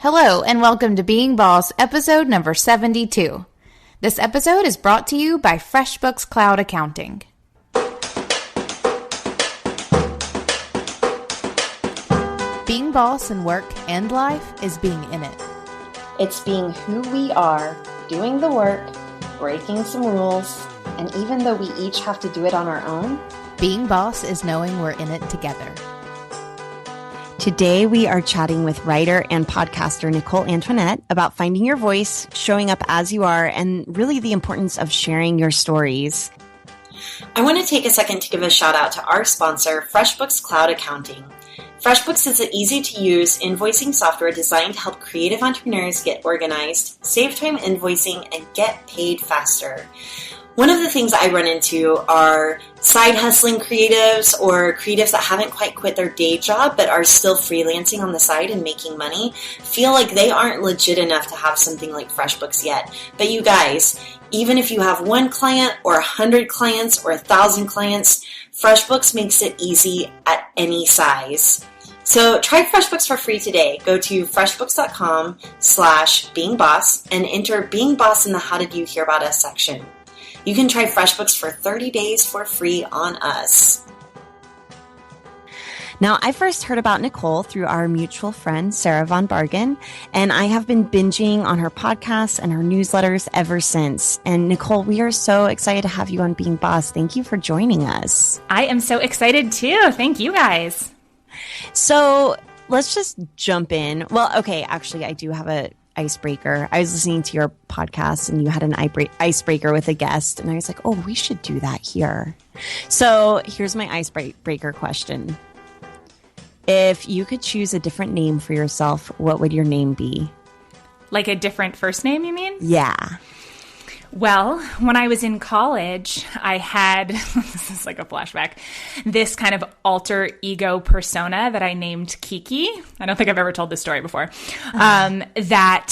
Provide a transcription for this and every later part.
Hello, and welcome to Being Boss, episode number 72. This episode is brought to you by FreshBooks Cloud Accounting. Being boss in work and life is being in it. It's being who we are, doing the work, breaking some rules, and even though we each have to do it on our own, being boss is knowing we're in it together. Today, we are chatting with writer and podcaster Nicole Antionette about finding your voice, showing up as you are, and really the importance of sharing your stories. I want to take a second to give a shout out to our sponsor, FreshBooks Cloud Accounting. FreshBooks is an easy-to-use invoicing software designed to help creative entrepreneurs get organized, save time invoicing, and get paid faster. One of the things I run into are side hustling creatives or creatives that haven't quite quit their day job but are still freelancing on the side and making money, feel like they aren't legit enough to have something like FreshBooks yet. But you guys, even if you have one client or 100 clients or 1,000 clients, FreshBooks makes it easy at any size. So try FreshBooks for free today. Go to freshbooks.com/beingboss and enter Being Boss in the How Did You Hear About Us section. You can try FreshBooks for 30 days for free on us. Now, I first heard about Nicole through our mutual friend, Sarah Von Bargen, and I have been binging on her podcasts and her newsletters ever since. And Nicole, we are so excited to have you on Being Boss. Thank you for joining us. I am so excited too. Thank you guys. So let's just jump in. Well, okay, actually, I do have a icebreaker. I was listening to your podcast and you had an icebreaker with a guest and I was like, oh, we should do that here. So here's my icebreaker question. If you could choose a different name for yourself, what would your name be? Like a different first name, you mean? Yeah. Well, when I was in college, I had, this is like a flashback, this kind of alter ego persona that I named Kiki. I don't think I've ever told this story before. That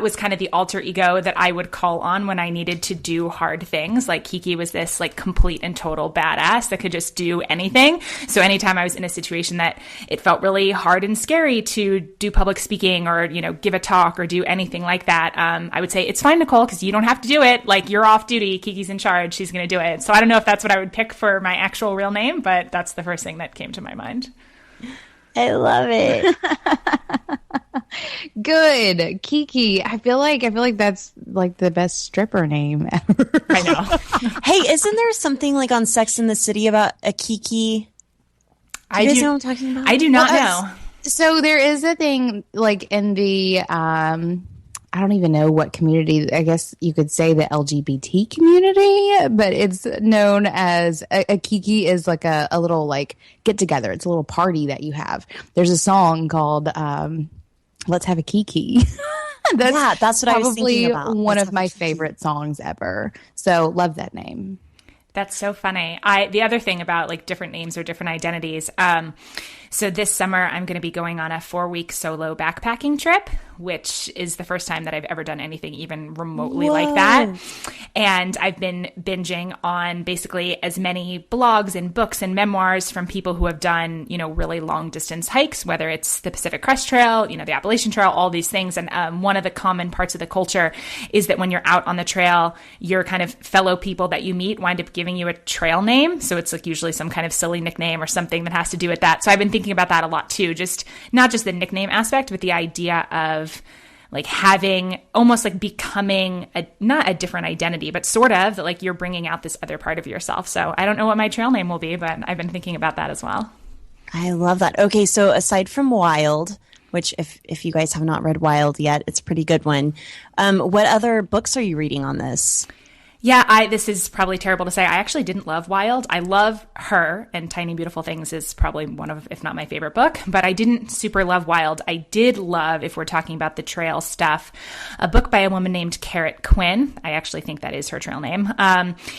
was kind of the alter ego that I would call on when I needed to do hard things. Like Kiki was this like complete and total badass that could just do anything. So anytime I was in a situation that it felt really hard and scary to do public speaking or, you know, give a talk or do anything like that, I would say, it's fine, Nicole, because you don't have to do it. Like, you're off duty. Kiki's in charge. She's going to do it. So I don't know if that's what I would pick for my actual real name, but that's the first thing that came to my mind. I love it. Good. Kiki. I feel like that's like the best stripper name ever. I know. Hey, isn't there something like on Sex and the City about a Kiki? Do you guys know what I'm talking about? I do not know. So there is a thing like in the I don't even know what community, I guess you could say the LGBT community, but it's known as a Kiki is like a little like get together. It's a little party that you have. There's a song called Let's Have a Kiki. that's what I was thinking about. Probably one of my favorite songs ever. So love that name. That's so funny. The other thing about like different names or different identities. So this summer I'm going to be going on a 4-week solo backpacking trip, which is the first time that I've ever done anything even remotely like that. And I've been binging on basically as many blogs and books and memoirs from people who have done, you know, really long distance hikes, whether it's the Pacific Crest Trail, you know, the Appalachian Trail, all these things. And one of the common parts of the culture is that when you're out on the trail, your kind of fellow people that you meet wind up giving you a trail name. So it's like usually some kind of silly nickname or something that has to do with that. So I've been thinking about that a lot too, just not just the nickname aspect, but the idea of like having almost like becoming not a different identity, but sort of that like you're bringing out this other part of yourself. So I don't know what my trail name will be, but I've been thinking about that as well. I love that. Okay, so aside from Wild, which if you guys have not read Wild yet, it's a pretty good one. What other books are you reading on this? Yeah, this is probably terrible to say. I actually didn't love Wild. I love Her, and Tiny Beautiful Things is probably one of, if not my favorite book, but I didn't super love Wild. I did love, if we're talking about the trail stuff, a book by a woman named Carrot Quinn. I actually think that is her trail name.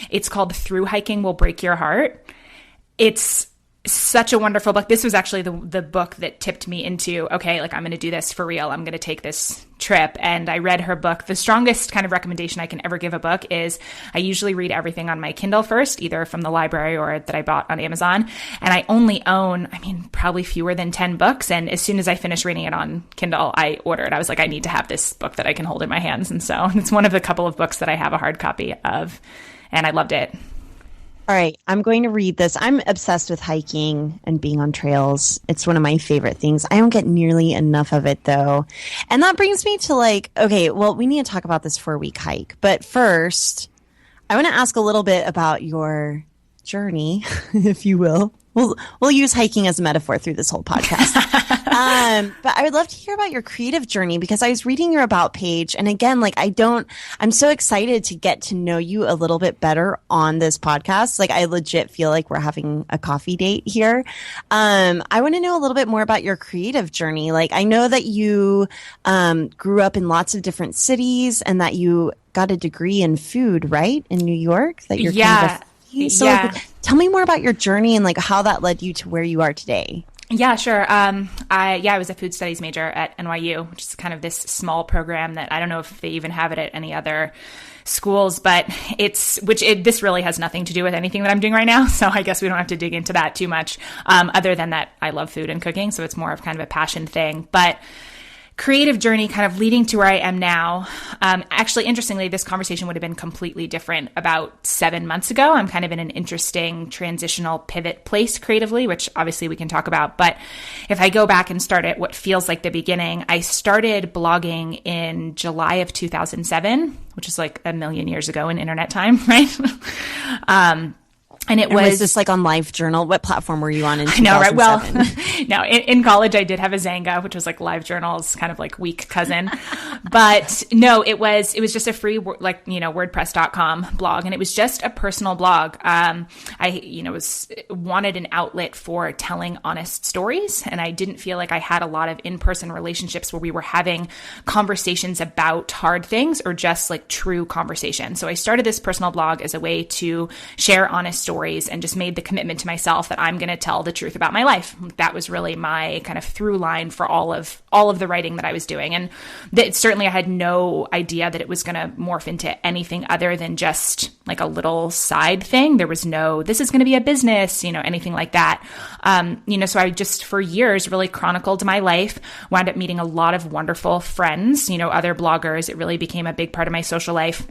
It's called Through Hiking Will Break Your Heart. It's Such a wonderful book. This was actually the book that tipped me into, okay, like I'm going to do this for real. I'm going to take this trip. And I read her book. The strongest kind of recommendation I can ever give a book is I usually read everything on my Kindle first, either from the library or that I bought on Amazon. And I only own, probably fewer than 10 books. And as soon as I finish reading it on Kindle, I order it. I was like, I need to have this book that I can hold in my hands. And so it's one of the couple of books that I have a hard copy of. And I loved it. All right, I'm going to read this. I'm obsessed with hiking and being on trails. It's one of my favorite things. I don't get nearly enough of it, though. And that brings me to okay, well, we need to talk about this 4-week hike. But first, I want to ask a little bit about your journey, if you will. We'll use hiking as a metaphor through this whole podcast. But I would love to hear about your creative journey, because I was reading your About page. And again, I'm so excited to get to know you a little bit better on this podcast. I legit feel like we're having a coffee date here. I want to know a little bit more about your creative journey. I know that you grew up in lots of different cities and that you got a degree in food, right? In New York? That you're kind of So tell me more about your journey and how that led you to where you are today. Yeah, sure. I was a food studies major at NYU, which is kind of this small program that I don't know if they even have it at any other schools, but this really has nothing to do with anything that I'm doing right now. So I guess we don't have to dig into that too much. Other than that, I love food and cooking. So it's more of kind of a passion thing, but creative journey kind of leading to where I am now. Actually, interestingly, this conversation would have been completely different about 7 months ago. I'm kind of in an interesting transitional pivot place creatively, which obviously we can talk about. But if I go back and start at what feels like the beginning, I started blogging in July of 2007, which is like a million years ago in internet time, right? And was this on LiveJournal? What platform were you on in 2007? I know, right? Well, no, in college I did have a Zanga, which was like LiveJournal's kind of weak cousin. But no, it was just a free, WordPress.com blog. And it was just a personal blog. I wanted an outlet for telling honest stories. And I didn't feel like I had a lot of in-person relationships where we were having conversations about hard things or just true conversation. So I started this personal blog as a way to share honest stories and just made the commitment to myself that I'm going to tell the truth about my life. That was really my kind of through line for all of the writing that I was doing. And certainly I had no idea that it was going to morph into anything other than just a little side thing. There was no, this is going to be a business, anything like that. So I just for years really chronicled my life, wound up meeting a lot of wonderful friends, other bloggers. It really became a big part of my social life.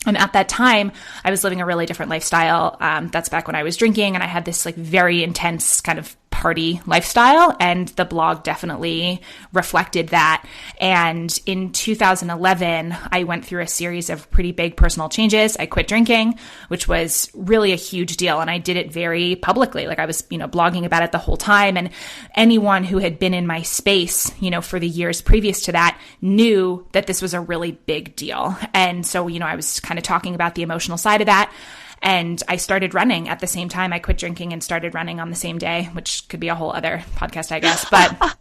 And at that time, I was living a really different lifestyle. That's back when I was drinking, and I had this very intense kind of party lifestyle, and the blog definitely reflected that. And in 2011, I went through a series of pretty big personal changes. I quit drinking, which was really a huge deal, and I did it very publicly. I was, blogging about it the whole time, and anyone who had been in my space, for the years previous to that knew that this was a really big deal. And so, I was kind of talking about the emotional side of that. And I started running at the same time. I quit drinking and started running on the same day, which could be a whole other podcast, I guess. But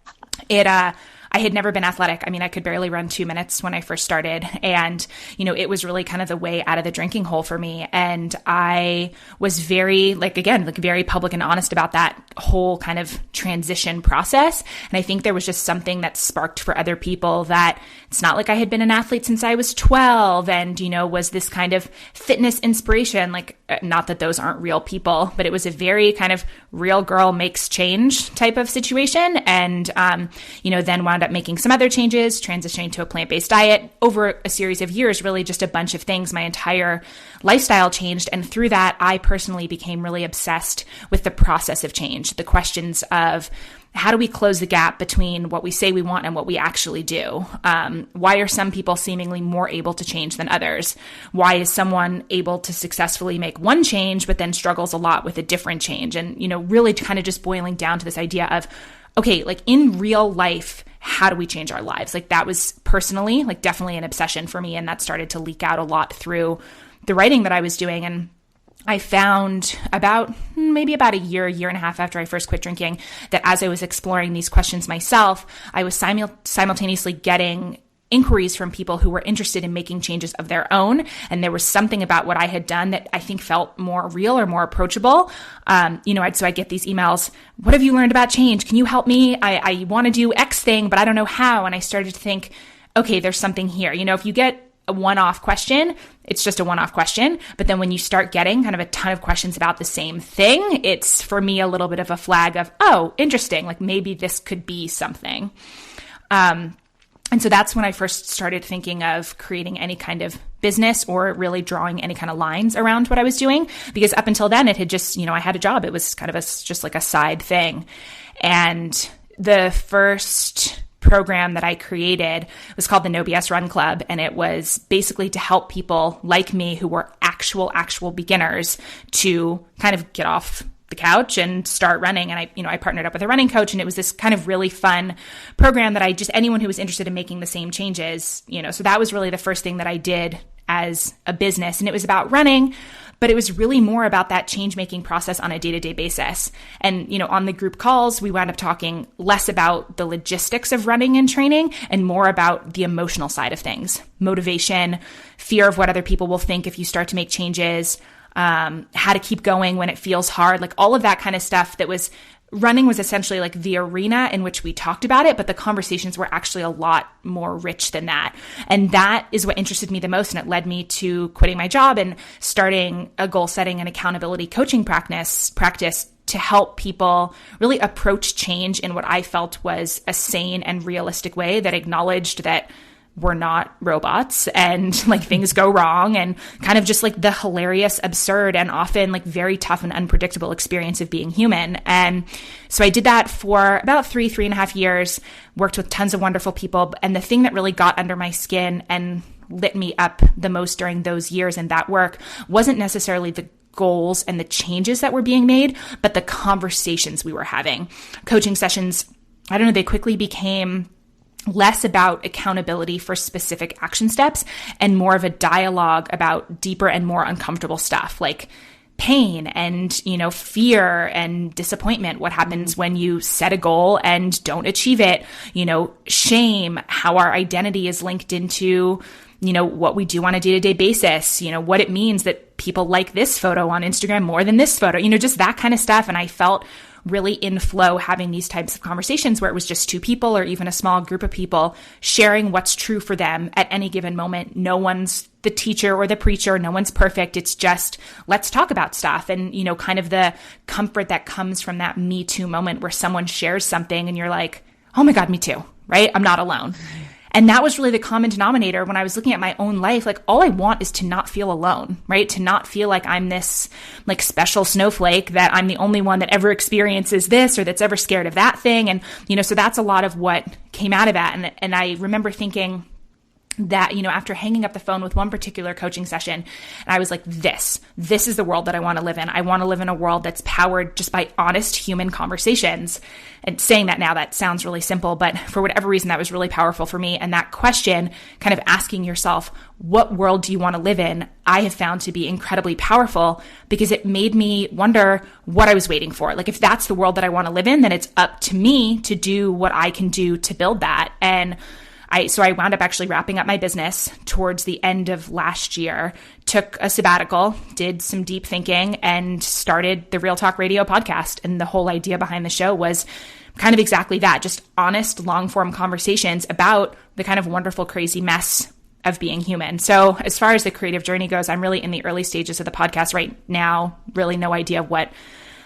I had never been athletic. I could barely run 2 minutes when I first started. And, it was really kind of the way out of the drinking hole for me. And I was very, very public and honest about that whole kind of transition process. And I think there was just something that sparked for other people that it's not like I had been an athlete since I was 12 and, was this kind of fitness inspiration. Not that those aren't real people, but it was a very kind of real girl makes change type of situation. And, then wound up making some other changes, transitioning to a plant-based diet over a series of years, really just a bunch of things. My entire lifestyle changed. And through that, I personally became really obsessed with the process of change, the questions of how do we close the gap between what we say we want and what we actually do? Why are some people seemingly more able to change than others? Why is someone able to successfully make one change, but then struggles a lot with a different change? And, really kind of just boiling down to this idea of, okay, in real life, how do we change our lives? That was personally, definitely an obsession for me. And that started to leak out a lot through the writing that I was doing. And I found maybe about a year and a half after I first quit drinking, that as I was exploring these questions myself, I was simultaneously getting inquiries from people who were interested in making changes of their own. And there was something about what I had done that I think felt more real or more approachable. So I get these emails. What have you learned about change? Can you help me? I want to do X thing, but I don't know how. And I started to think, okay, there's something here. If you get a one-off question, it's just a one-off question. But then when you start getting kind of a ton of questions about the same thing, it's for me a little bit of a flag of, oh, interesting. Like maybe this could be something. And so that's when I first started thinking of creating any kind of business or really drawing any kind of lines around what I was doing. Because up until then, it had just, I had a job. It was kind of just like a side thing. And the first program that I created was called the No BS Run Club. And it was basically to help people like me who were actual beginners to kind of get off the couch and start running. And I partnered up with a running coach, and it was this kind of really fun program that anyone who was interested in making the same changes, so that was really the first thing that I did as a business. And it was about running, but it was really more about that change-making process on a day-to-day basis. And, on the group calls, we wound up talking less about the logistics of running and training and more about the emotional side of things, motivation, fear of what other people will think if you start to make changes, how to keep going when it feels hard, like all of that kind of stuff. Running was essentially like the arena in which we talked about it, but the conversations were actually a lot more rich than that. And that is what interested me the most. And it led me to quitting my job and starting a goal setting and accountability coaching practice to help people really approach change in what I felt was a sane and realistic way that acknowledged that we're not robots and like things go wrong, and kind of just like the hilarious, absurd, and often like very tough and unpredictable experience of being human. And so I did that for about 3.5 years, worked with tons of wonderful people. And the thing that really got under my skin and lit me up the most during those years and that work wasn't necessarily the goals and the changes that were being made, but the conversations we were having. Coaching sessions, they quickly became less about accountability for specific action steps and more of a dialogue about deeper and more uncomfortable stuff like pain and, fear and disappointment. What happens when you set a goal and don't achieve it? Shame, how our identity is linked into, what we do on a day-to-day basis, what it means that people like this photo on Instagram more than this photo, just that kind of stuff. And I felt really in flow having these types of conversations where it was just two people or even a small group of people sharing what's true for them at any given moment. No one's the teacher or the preacher. No one's perfect. It's just, let's talk about stuff. And, kind of the comfort that comes from that Me Too moment where someone shares something and you're like, oh my God, me too, right? I'm not alone. And that was really the common denominator when I was looking at my own life. Like, all I want is to not feel alone, right? To not feel like I'm this like special snowflake, that I'm the only one that ever experiences this or that's ever scared of that thing. And, so that's a lot of what came out of that. And I remember thinking that, after hanging up the phone with one particular coaching session, I was like, this is the world that I want to live in. I want to live in a world that's powered just by honest human conversations. And saying that now, that sounds really simple, but for whatever reason, that was really powerful for me. And that question, kind of asking yourself, what world do you want to live in? I have found to be incredibly powerful because it made me wonder what I was waiting for. Like, if that's the world that I want to live in, then it's up to me to do what I can do to build that. And so I wound up actually wrapping up my business towards the end of last year, took a sabbatical, did some deep thinking, and started the Real Talk Radio podcast. And the whole idea behind the show was kind of exactly that, just honest, long-form conversations about the kind of wonderful, crazy mess of being human. So as far as the creative journey goes, I'm really in the early stages of the podcast right now, really no idea what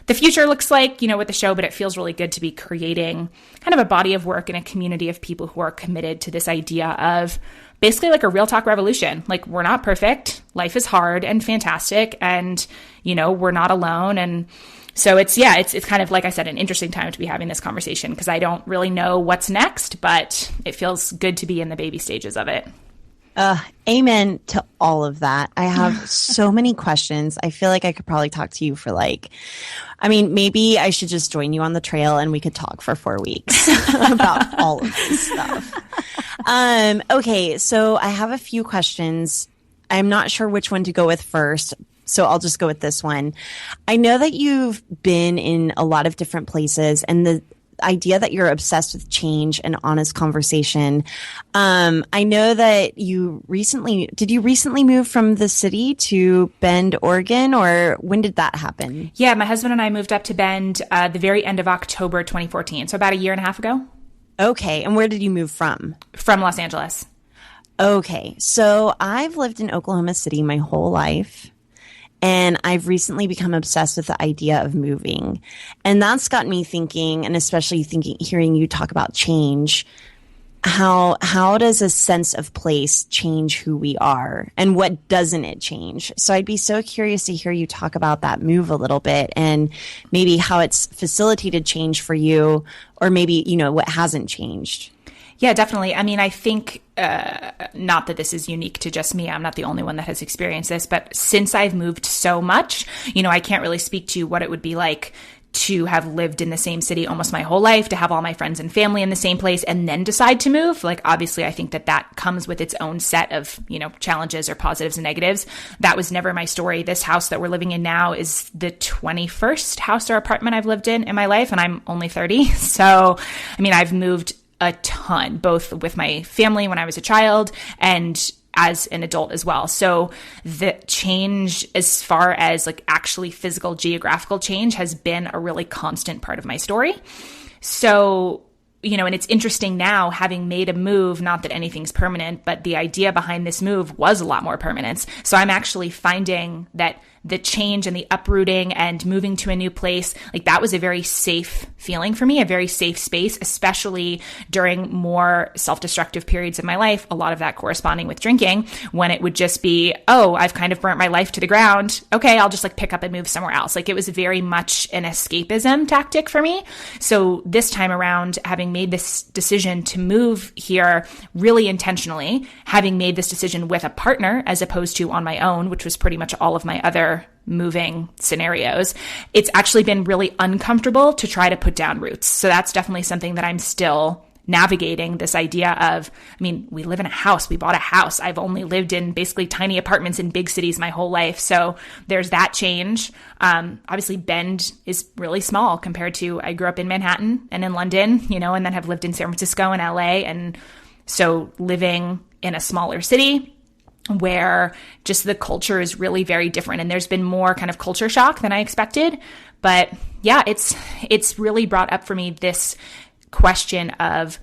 the future looks like, with the show, but it feels really good to be creating kind of a body of work and a community of people who are committed to this idea of basically like a real talk revolution. Like, we're not perfect. Life is hard and fantastic. And, we're not alone. And so it's kind of, like I said, an interesting time to be having this conversation because I don't really know what's next, but it feels good to be in the baby stages of it. Amen to all of that. I have so many questions. I feel like I could probably talk to you for maybe I should just join you on the trail and we could talk for 4 weeks about all of this stuff. Okay. So I have a few questions. I'm not sure which one to go with first, so I'll just go with this one. I know that you've been in a lot of different places, and idea that you're obsessed with change and honest conversation. I know that did you recently move from the city to Bend, Oregon, or when did that happen? Yeah, my husband and I moved up to Bend the very end of October 2014, so about a year and a half ago. Okay, and where did you move from? From Los Angeles. Okay, so I've lived in Oklahoma City my whole life, and I've recently become obsessed with the idea of moving. And that's got me thinking, and especially hearing you talk about change, how does a sense of place change who we are, and what doesn't it change? So I'd be so curious to hear you talk about that move a little bit, and maybe how it's facilitated change for you, or maybe, what hasn't changed. Yeah, definitely. I mean, I think not that this is unique to just me. I'm not the only one that has experienced this. But since I've moved so much, I can't really speak to what it would be like to have lived in the same city almost my whole life, to have all my friends and family in the same place, and then decide to move. Like, obviously, I think that comes with its own set of, challenges or positives and negatives. That was never my story. This house that we're living in now is the 21st house or apartment I've lived in my life, and I'm only 30. So, I mean, I've moved a ton, both with my family when I was a child and as an adult as well. So the change, as far as like actually physical geographical change, has been a really constant part of my story. So, and it's interesting now, having made a move, not that anything's permanent, but the idea behind this move was a lot more permanence. So I'm actually finding that the change and the uprooting and moving to a new place, like that was a very safe feeling for me, a very safe space, especially during more self-destructive periods of my life, a lot of that corresponding with drinking, when it would just be, oh, I've kind of burnt my life to the ground. Okay, I'll just like pick up and move somewhere else. Like it was very much an escapism tactic for me. So this time around, having made this decision to move here really intentionally, having made this decision with a partner as opposed to on my own, which was pretty much all of my other moving scenarios, it's actually been really uncomfortable to try to put down roots. So that's definitely something that I'm still navigating, this idea of, I mean, we live in a house, we bought a house. I've only lived in basically tiny apartments in big cities my whole life. So there's that change. Obviously Bend is really small compared to, I grew up in Manhattan and in London, and then have lived in San Francisco and LA. And so living in a smaller city where just the culture is really very different. And there's been more kind of culture shock than I expected. But yeah, it's really brought up for me this question of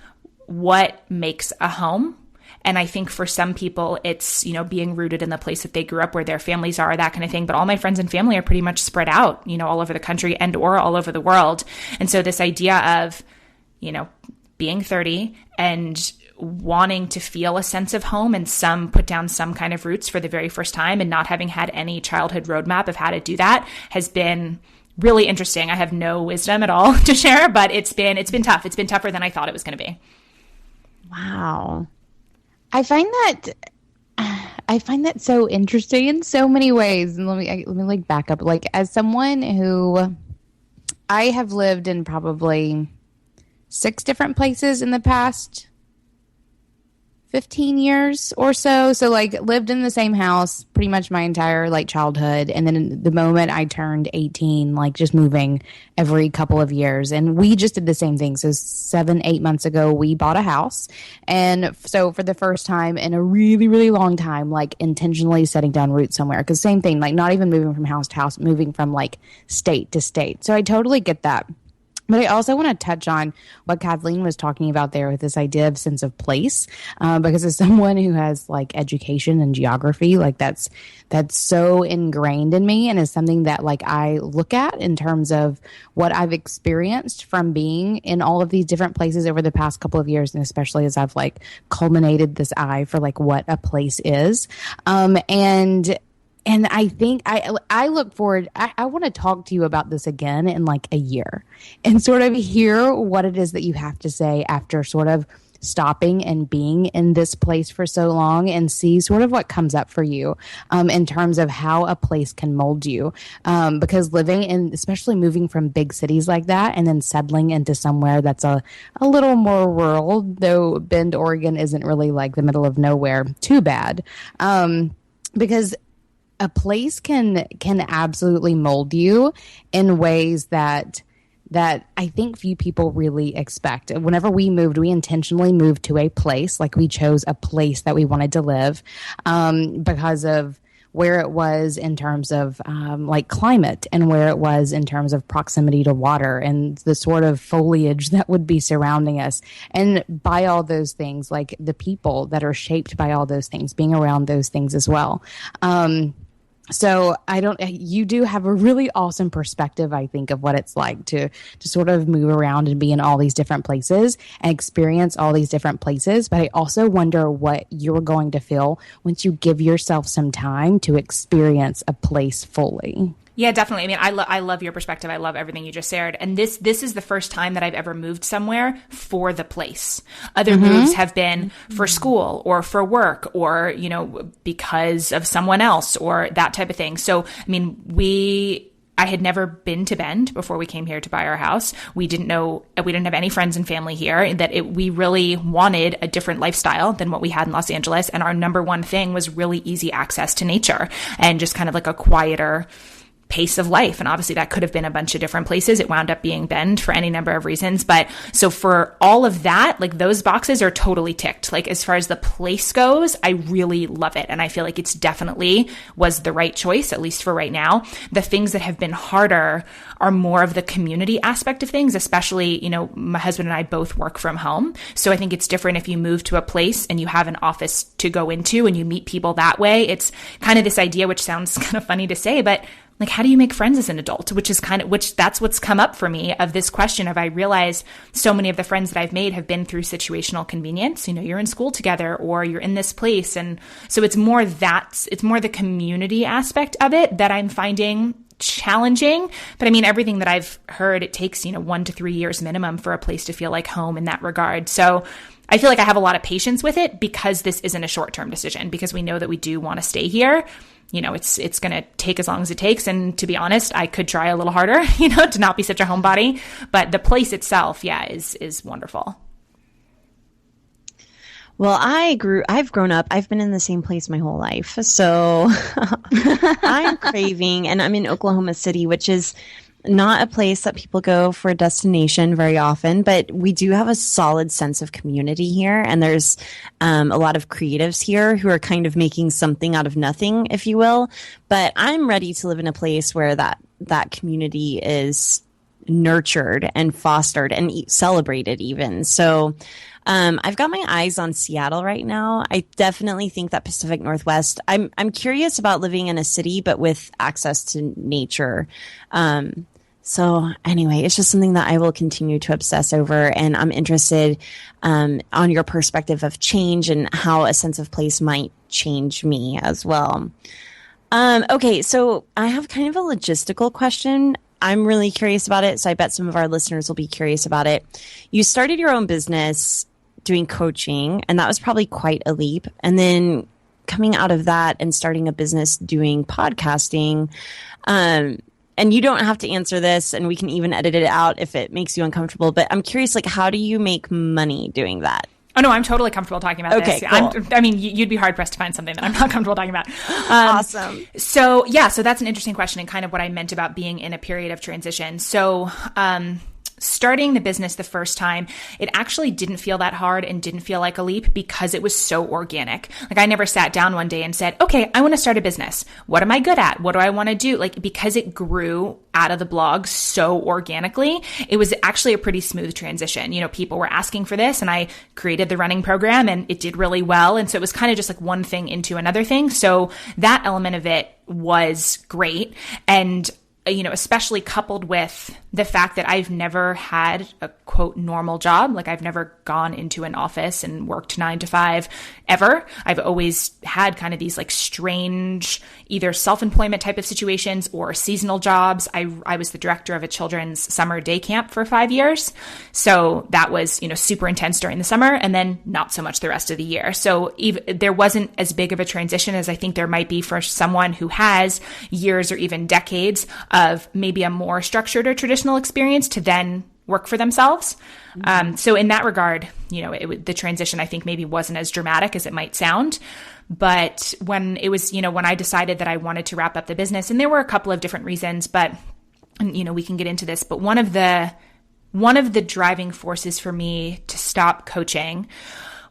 what makes a home. And I think for some people, it's, being rooted in the place that they grew up, where their families are, that kind of thing. But all my friends and family are pretty much spread out, all over the country and or all over the world. And so this idea of, being 30 and wanting to feel a sense of home and put down some kind of roots for the very first time, and not having had any childhood roadmap of how to do that, has been really interesting. I have no wisdom at all to share, but it's been tough. It's been tougher than I thought it was going to be. Wow. I find that so interesting in so many ways. And let me like back up. Like, as someone who, I have lived in probably 6 different places in the past 15 years or so. So like lived in the same house pretty much my entire like childhood. And then the moment I turned 18, like just moving every couple of years. And we just did the same thing. So 7-8 months ago, we bought a house. And so for the first time in a really, really long time, like intentionally setting down roots somewhere. Cause same thing, like not even moving from house to house, moving from like state to state. So I totally get that. But I also want to touch on what Kathleen was talking about there with this idea of sense of place, because as someone who has like education and geography, like that's so ingrained in me, and is something that like I look at in terms of what I've experienced from being in all of these different places over the past couple of years, and especially as I've like culminated this eye for like what a place is, And I think I look forward, I want to talk to you about this again in like a year and sort of hear what it is that you have to say after sort of stopping and being in this place for so long, and see sort of what comes up for you in terms of how a place can mold you. Because living in, especially moving from big cities like that and then settling into somewhere that's a little more rural, though Bend, Oregon isn't really like the middle of nowhere too bad. Because a place can absolutely mold you in ways that that I think few people really expect. Whenever we moved, we intentionally moved to a place, like we chose a place that we wanted to live because of where it was in terms of like climate and where it was in terms of proximity to water and the sort of foliage that would be surrounding us. And by all those things, like the people that are shaped by all those things, being around those things as well. So you do have a really awesome perspective, I think, of what it's like to sort of move around and be in all these different places and experience all these different places. But I also wonder what you're going to feel once you give yourself some time to experience a place fully. Yeah, definitely. I mean, I love your perspective. I love everything you just shared. And this is the first time that I've ever moved somewhere for the place. Other moves have been for school or for work or, because of someone else or that type of thing. So, I mean, I had never been to Bend before we came here to buy our house. We didn't have any friends and family here, we really wanted a different lifestyle than what we had in Los Angeles. And our number one thing was really easy access to nature and just kind of like a quieter pace of life. And obviously that could have been a bunch of different places. It wound up being Bend for any number of reasons. But so for all of that, like those boxes are totally ticked. Like as far as the place goes, I really love it. And I feel like it's definitely was the right choice, at least for right now. The things that have been harder are more of the community aspect of things, especially, my husband and I both work from home. So I think it's different if you move to a place and you have an office to go into and you meet people that way. It's kind of this idea, which sounds kind of funny to say, but like, how do you make friends as an adult? Which that's what's come up for me of this question of I realize so many of the friends that I've made have been through situational convenience. You're in school together or you're in this place. And so it's more the community aspect of it that I'm finding challenging. But I mean, everything that I've heard, it takes, 1 to 3 years minimum for a place to feel like home in that regard. So I feel like I have a lot of patience with it because this isn't a short-term decision, because we know that we do want to stay here. It's going to take as long as it takes. And to be honest, I could try a little harder, to not be such a homebody. But the place itself, is wonderful. Well, I've grown up, I've been in the same place my whole life. So I'm craving, and I'm in Oklahoma City, which is not a place that people go for a destination very often, but we do have a solid sense of community here. And there's a lot of creatives here who are kind of making something out of nothing, if you will. But I'm ready to live in a place where that community is nurtured and fostered and celebrated even. So I've got my eyes on Seattle right now. I definitely think that Pacific Northwest, I'm curious about living in a city, but with access to nature. So anyway, it's just something that I will continue to obsess over. And I'm interested on your perspective of change and how a sense of place might change me as well. Okay, so I have kind of a logistical question. I'm really curious about it, so I bet some of our listeners will be curious about it. You started your own business doing coaching, and that was probably quite a leap. And then coming out of that and starting a business doing podcasting, and you don't have to answer this, and we can even edit it out if it makes you uncomfortable. But I'm curious, like, how do you make money doing that? Oh, no, I'm totally comfortable talking about this. Cool. You'd be hard-pressed to find something that I'm not comfortable talking about. Awesome. So that's an interesting question and kind of what I meant about being in a period of transition. So starting the business the first time, it actually didn't feel that hard and didn't feel like a leap because it was so organic. Like I never sat down one day and said, okay, I want to start a business. What am I good at? What do I want to do? Like, because it grew out of the blog so organically, it was actually a pretty smooth transition. People were asking for this and I created the running program and it did really well. And so it was kind of just like one thing into another thing. So that element of it was great. And especially coupled with the fact that I've never had a quote normal job. Like I've never gone into an office and worked 9 to 5 ever. I've always had kind of these like strange, either self-employment type of situations or seasonal jobs. I was the director of a children's summer day camp for 5 years. So that was, super intense during the summer and then not so much the rest of the year. So there wasn't as big of a transition as I think there might be for someone who has years or even decades of maybe a more structured or traditional experience to then work for themselves. So in that regard, the transition I think maybe wasn't as dramatic as it might sound. But when it was, when I decided that I wanted to wrap up the business, and there were a couple of different reasons, but and, we can get into this, but one of the driving forces for me to stop coaching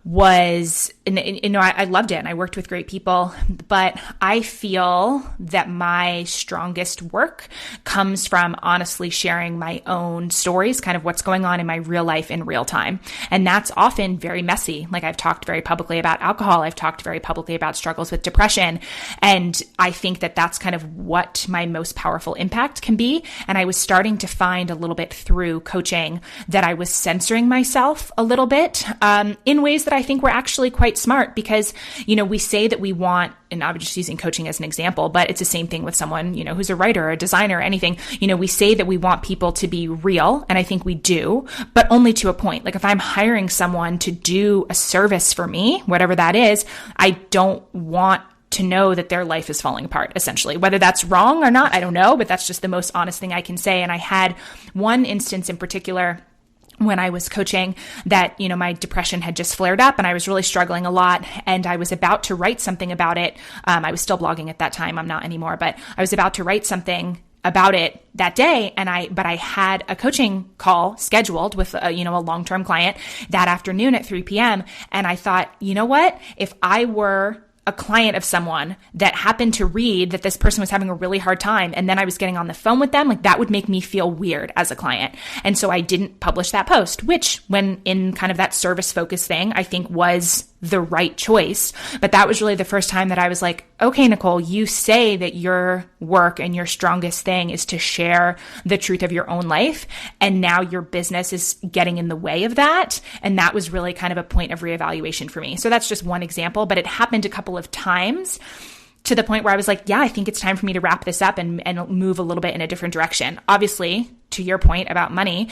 was, and I loved it and I worked with great people, but I feel that my strongest work comes from honestly sharing my own stories, kind of what's going on in my real life in real time. And that's often very messy. Like I've talked very publicly about alcohol. I've talked very publicly about struggles with depression. And I think that that's kind of what my most powerful impact can be. And I was starting to find a little bit through coaching that I was censoring myself a little bit in ways that I think were actually quite smart, because, we say that we want, and I'm just using coaching as an example, but it's the same thing with someone, who's a writer or a designer or anything. We say that we want people to be real, and I think we do, but only to a point. Like if I'm hiring someone to do a service for me, whatever that is, I don't want to know that their life is falling apart, essentially. Whether that's wrong or not, I don't know, but that's just the most honest thing I can say. And I had one instance in particular when I was coaching that, my depression had just flared up and I was really struggling a lot, and I was about to write something about it. I was still blogging at that time. I'm not anymore, but I was about to write something about it that day. But I had a coaching call scheduled with a long-term client that afternoon at 3 p.m. And I thought, you know what, if I were a client of someone that happened to read that this person was having a really hard time, and then I was getting on the phone with them, like that would make me feel weird as a client. And so I didn't publish that post, which, when in kind of that service focus thing, I think was the right choice. But that was really the first time that I was like, okay, Nicole, you say that your work and your strongest thing is to share the truth of your own life. And now your business is getting in the way of that. And that was really kind of a point of reevaluation for me. So that's just one example, but it happened a couple of times to the point where I was like, yeah, I think it's time for me to wrap this up and move a little bit in a different direction. Obviously, to your point about money,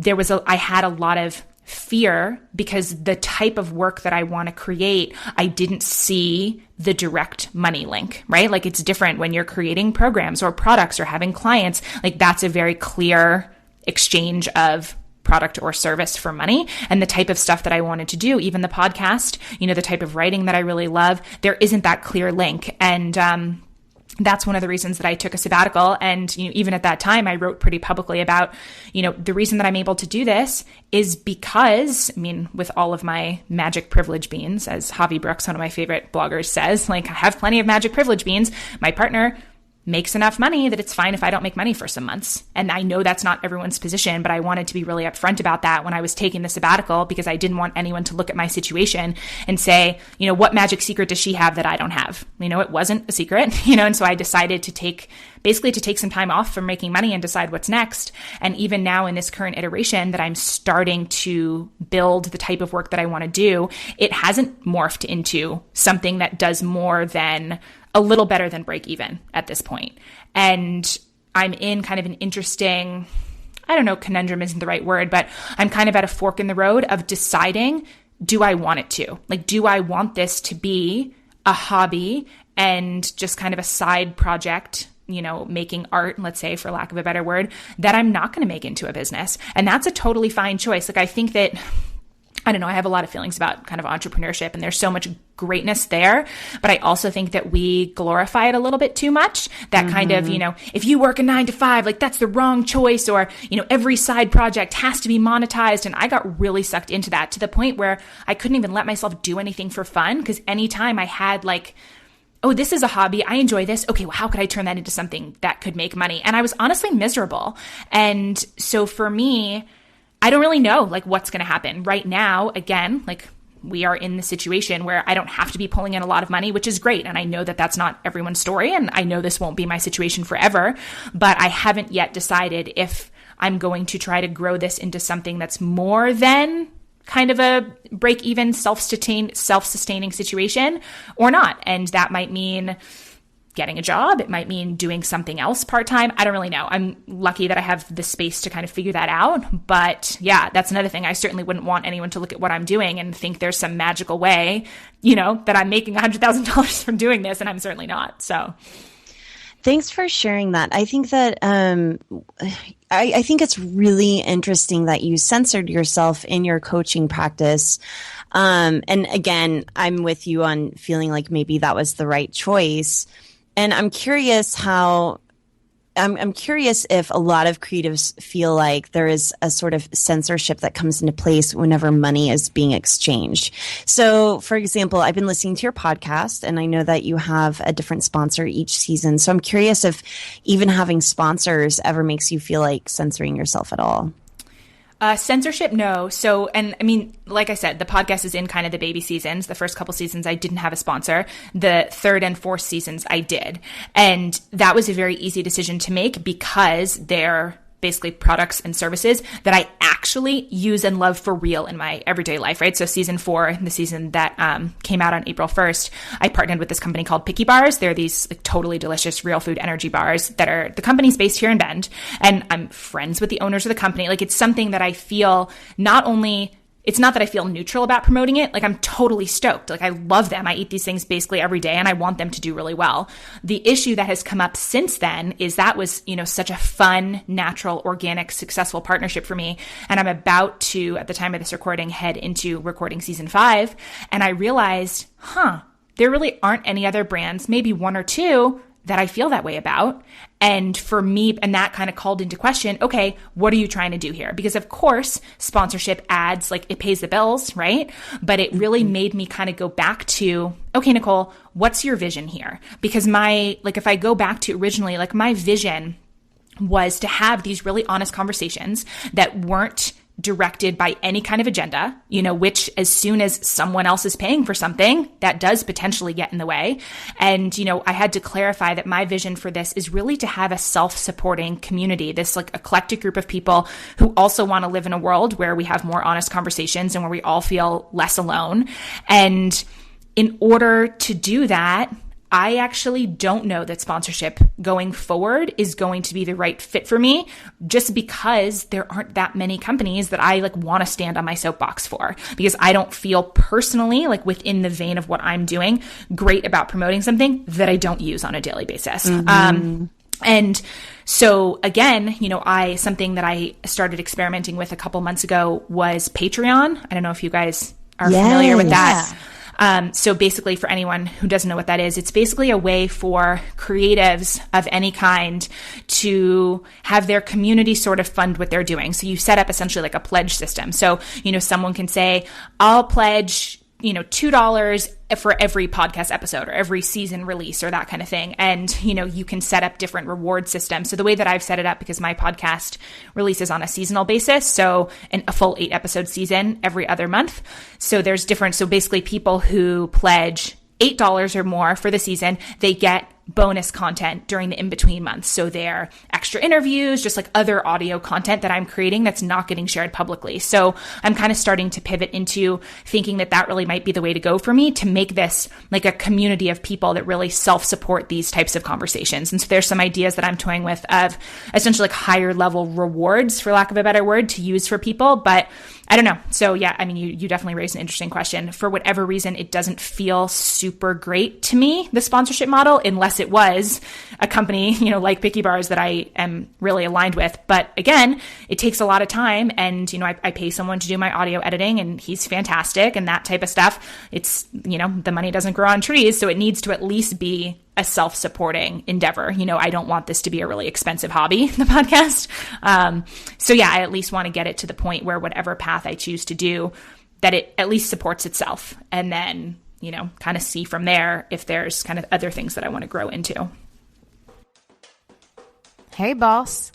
I had a lot of fear because the type of work that I want to create, I didn't see the direct money link, right? Like it's different when you're creating programs or products or having clients. Like that's a very clear exchange of product or service for money. And the type of stuff that I wanted to do, even the podcast, the type of writing that I really love, there isn't that clear link. And that's one of the reasons that I took a sabbatical. And, even at that time, I wrote pretty publicly about, the reason that I'm able to do this is because, with all of my magic privilege beans, as Javi Brooks, one of my favorite bloggers, says, like, I have plenty of magic privilege beans. My partner makes enough money that it's fine if I don't make money for some months. And I know that's not everyone's position, but I wanted to be really upfront about that when I was taking the sabbatical, because I didn't want anyone to look at my situation and say, what magic secret does she have that I don't have? It wasn't a secret, and so I decided to take some time off from making money and decide what's next. And even now in this current iteration that I'm starting to build the type of work that I want to do, it hasn't morphed into something that does more than a little better than break even at this point. And I'm in kind of an interesting, conundrum isn't the right word, but I'm kind of at a fork in the road of deciding, do I want it to? Like, do I want this to be a hobby and just kind of a side project, making art, let's say, for lack of a better word, that I'm not going to make into a business? And that's a totally fine choice. Like, I think that, I have a lot of feelings about kind of entrepreneurship, and there's so much greatness there, but I also think that we glorify it a little bit too much. That kind of, if you work a 9 to 5, like that's the wrong choice, or, every side project has to be monetized. And I got really sucked into that to the point where I couldn't even let myself do anything for fun, because anytime I had like, oh, this is a hobby, I enjoy this. Okay, well, how could I turn that into something that could make money? And I was honestly miserable. And so for me, I don't really know like what's going to happen right now. Again, like we are in the situation where I don't have to be pulling in a lot of money, which is great. And I know that that's not everyone's story. And I know this won't be my situation forever, but I haven't yet decided if I'm going to try to grow this into something that's more than kind of a break-even, self-sustaining situation or not. And that might mean getting a job. It might mean doing something else part-time. I don't really know. I'm lucky that I have the space to kind of figure that out. But yeah, that's another thing. I certainly wouldn't want anyone to look at what I'm doing and think there's some magical way, that I'm making $100,000 from doing this. And I'm certainly not. So thanks for sharing that. I think that I think it's really interesting that you censored yourself in your coaching practice. And again, I'm with you on feeling like maybe that was the right choice. And I'm curious how I'm curious if a lot of creatives feel like there is a sort of censorship that comes into place whenever money is being exchanged. So, for example, I've been listening to your podcast, and I know that you have a different sponsor each season. So I'm curious if even having sponsors ever makes you feel like censoring yourself at all. Censorship, no. So, and I mean, like I said, the podcast is in kind of the baby seasons. The first couple seasons, I didn't have a sponsor. The third and fourth seasons, I did. And that was a very easy decision to make because they're basically products and services that I actually use and love for real in my everyday life, right? So season 4, the season that came out on April 1st, I partnered with this company called Picky Bars. They're these like totally delicious real food energy bars that are, the company's based here in Bend, and I'm friends with the owners of the company. Like, it's something that I feel it's not that I feel neutral about promoting it. Like, I'm totally stoked. Like, I love them. I eat these things basically every day, and I want them to do really well. The issue that has come up since then is that was, such a fun, natural, organic, successful partnership for me. And I'm about to, at the time of this recording, head into recording season 5. And I realized, there really aren't any other brands, maybe one or two, that I feel that way about. And for me, and that kind of called into question, okay, what are you trying to do here? Because of course, sponsorship ads, like, it pays the bills, right? But it really made me kind of go back to, okay, Nicole, what's your vision here? Because if I go back to originally, like, my vision was to have these really honest conversations that weren't directed by any kind of agenda, which as soon as someone else is paying for something, that does potentially get in the way. And, I had to clarify that my vision for this is really to have a self-supporting community, this like eclectic group of people who also want to live in a world where we have more honest conversations and where we all feel less alone. And in order to do that, I actually don't know that sponsorship going forward is going to be the right fit for me, just because there aren't that many companies that I want to stand on my soapbox for, because I don't feel personally, within the vein of what I'm doing, great about promoting something that I don't use on a daily basis. And so again, something that I started experimenting with a couple months ago was Patreon. I don't know if you guys are familiar with that. Yeah. So basically, for anyone who doesn't know what that is, it's basically a way for creatives of any kind to have their community sort of fund what they're doing. So you set up essentially like a pledge system. So, someone can say, I'll pledge, $2 for every podcast episode or every season release or that kind of thing. And, you can set up different reward systems. So the way that I've set it up, because my podcast releases on a seasonal basis, so a full 8 episode season every other month. So there's different. So basically, people who pledge $8 or more for the season, they get bonus content during the in-between months. So they're extra interviews, just like other audio content that I'm creating that's not getting shared publicly. So I'm kind of starting to pivot into thinking that really might be the way to go for me, to make this like a community of people that really self-support these types of conversations. And so there's some ideas that I'm toying with of essentially like higher level rewards, for lack of a better word, to use for people. But I don't know. So yeah, I mean, you definitely raised an interesting question. For whatever reason, it doesn't feel super great to me, the sponsorship model, unless it was a company, like Picky Bars that I am really aligned with. But again, it takes a lot of time, and, I pay someone to do my audio editing, and he's fantastic and that type of stuff. It's, the money doesn't grow on trees, so it needs to at least be a self-supporting endeavor. I don't want this to be a really expensive hobby, the podcast. So yeah, I at least want to get it to the point where whatever path I choose to do, that it at least supports itself. And then, kind of see from there if there's kind of other things that I want to grow into. Hey, boss.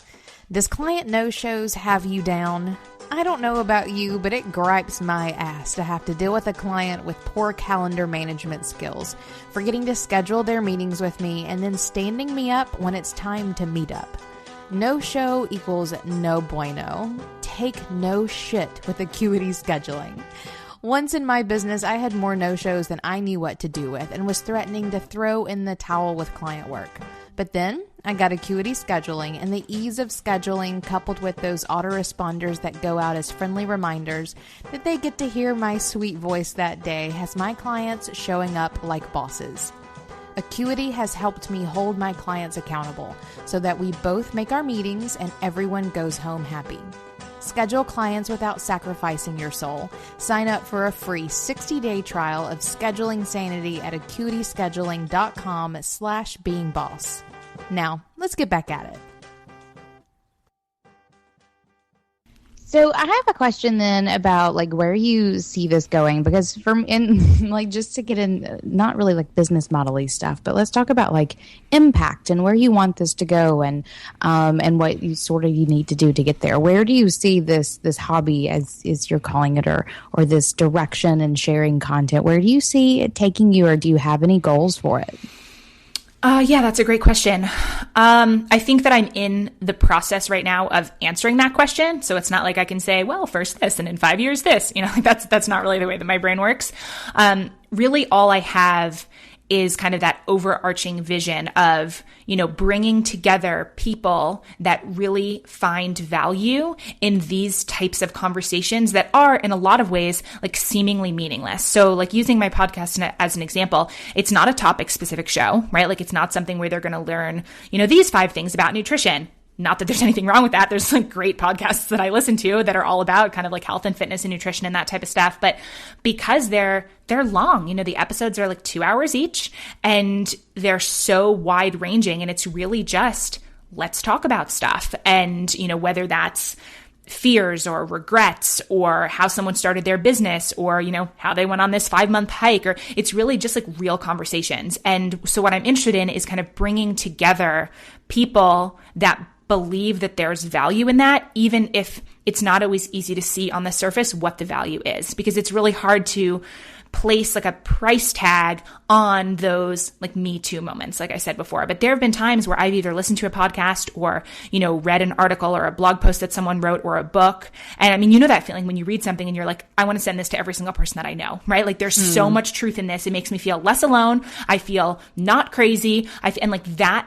Does client no-shows have you down? I don't know about you, but it gripes my ass to have to deal with a client with poor calendar management skills, forgetting to schedule their meetings with me, and then standing me up when it's time to meet up. No show equals no bueno. Take no shit with Acuity scheduling. Once in my business, I had more no-shows than I knew what to do with and was threatening to throw in the towel with client work. But then I got Acuity scheduling, and the ease of scheduling coupled with those autoresponders that go out as friendly reminders that they get to hear my sweet voice that day has my clients showing up like bosses. Acuity has helped me hold my clients accountable so that we both make our meetings and everyone goes home happy. Schedule clients without sacrificing your soul. Sign up for a free 60-day trial of Scheduling Sanity at acuityscheduling.com/beingboss. Now, let's get back at it. So I have a question then about like where you see this going, because from in like just to get in, not really like business model-y stuff, but let's talk about like impact and where you want this to go, and what you need to do to get there. Where do you see this hobby, as you're calling it, or this direction and sharing content? Where do you see it taking you, or do you have any goals for it? Yeah, that's a great question. I think that I'm in the process right now of answering that question. So it's not like I can say, well, first this and in 5 years this, like that's not really the way that my brain works. Really all I have is kind of that overarching vision of, bringing together people that really find value in these types of conversations that are in a lot of ways like seemingly meaningless. So like using my podcast as an example, it's not a topic specific show, right? Like it's not something where they're going to learn, these 5 things about nutrition. Not that there's anything wrong with that. There's like great podcasts that I listen to that are all about kind of like health and fitness and nutrition and that type of stuff. But because they're long, the episodes are like 2 hours each, and they're so wide ranging, and it's really just, let's talk about stuff. And, whether that's fears or regrets or how someone started their business or, how they went on this 5-month hike, or it's really just like real conversations. And so what I'm interested in is kind of bringing together people that believe that there's value in that, even if it's not always easy to see on the surface what the value is, because it's really hard to place like a price tag on those like Me Too moments, like I said before. But there have been times where I've either listened to a podcast or, read an article or a blog post that someone wrote or a book. And I mean, that feeling when you read something and you're like, I want to send this to every single person that I know, right? Like there's so much truth in this. It makes me feel less alone. I feel not crazy. And like that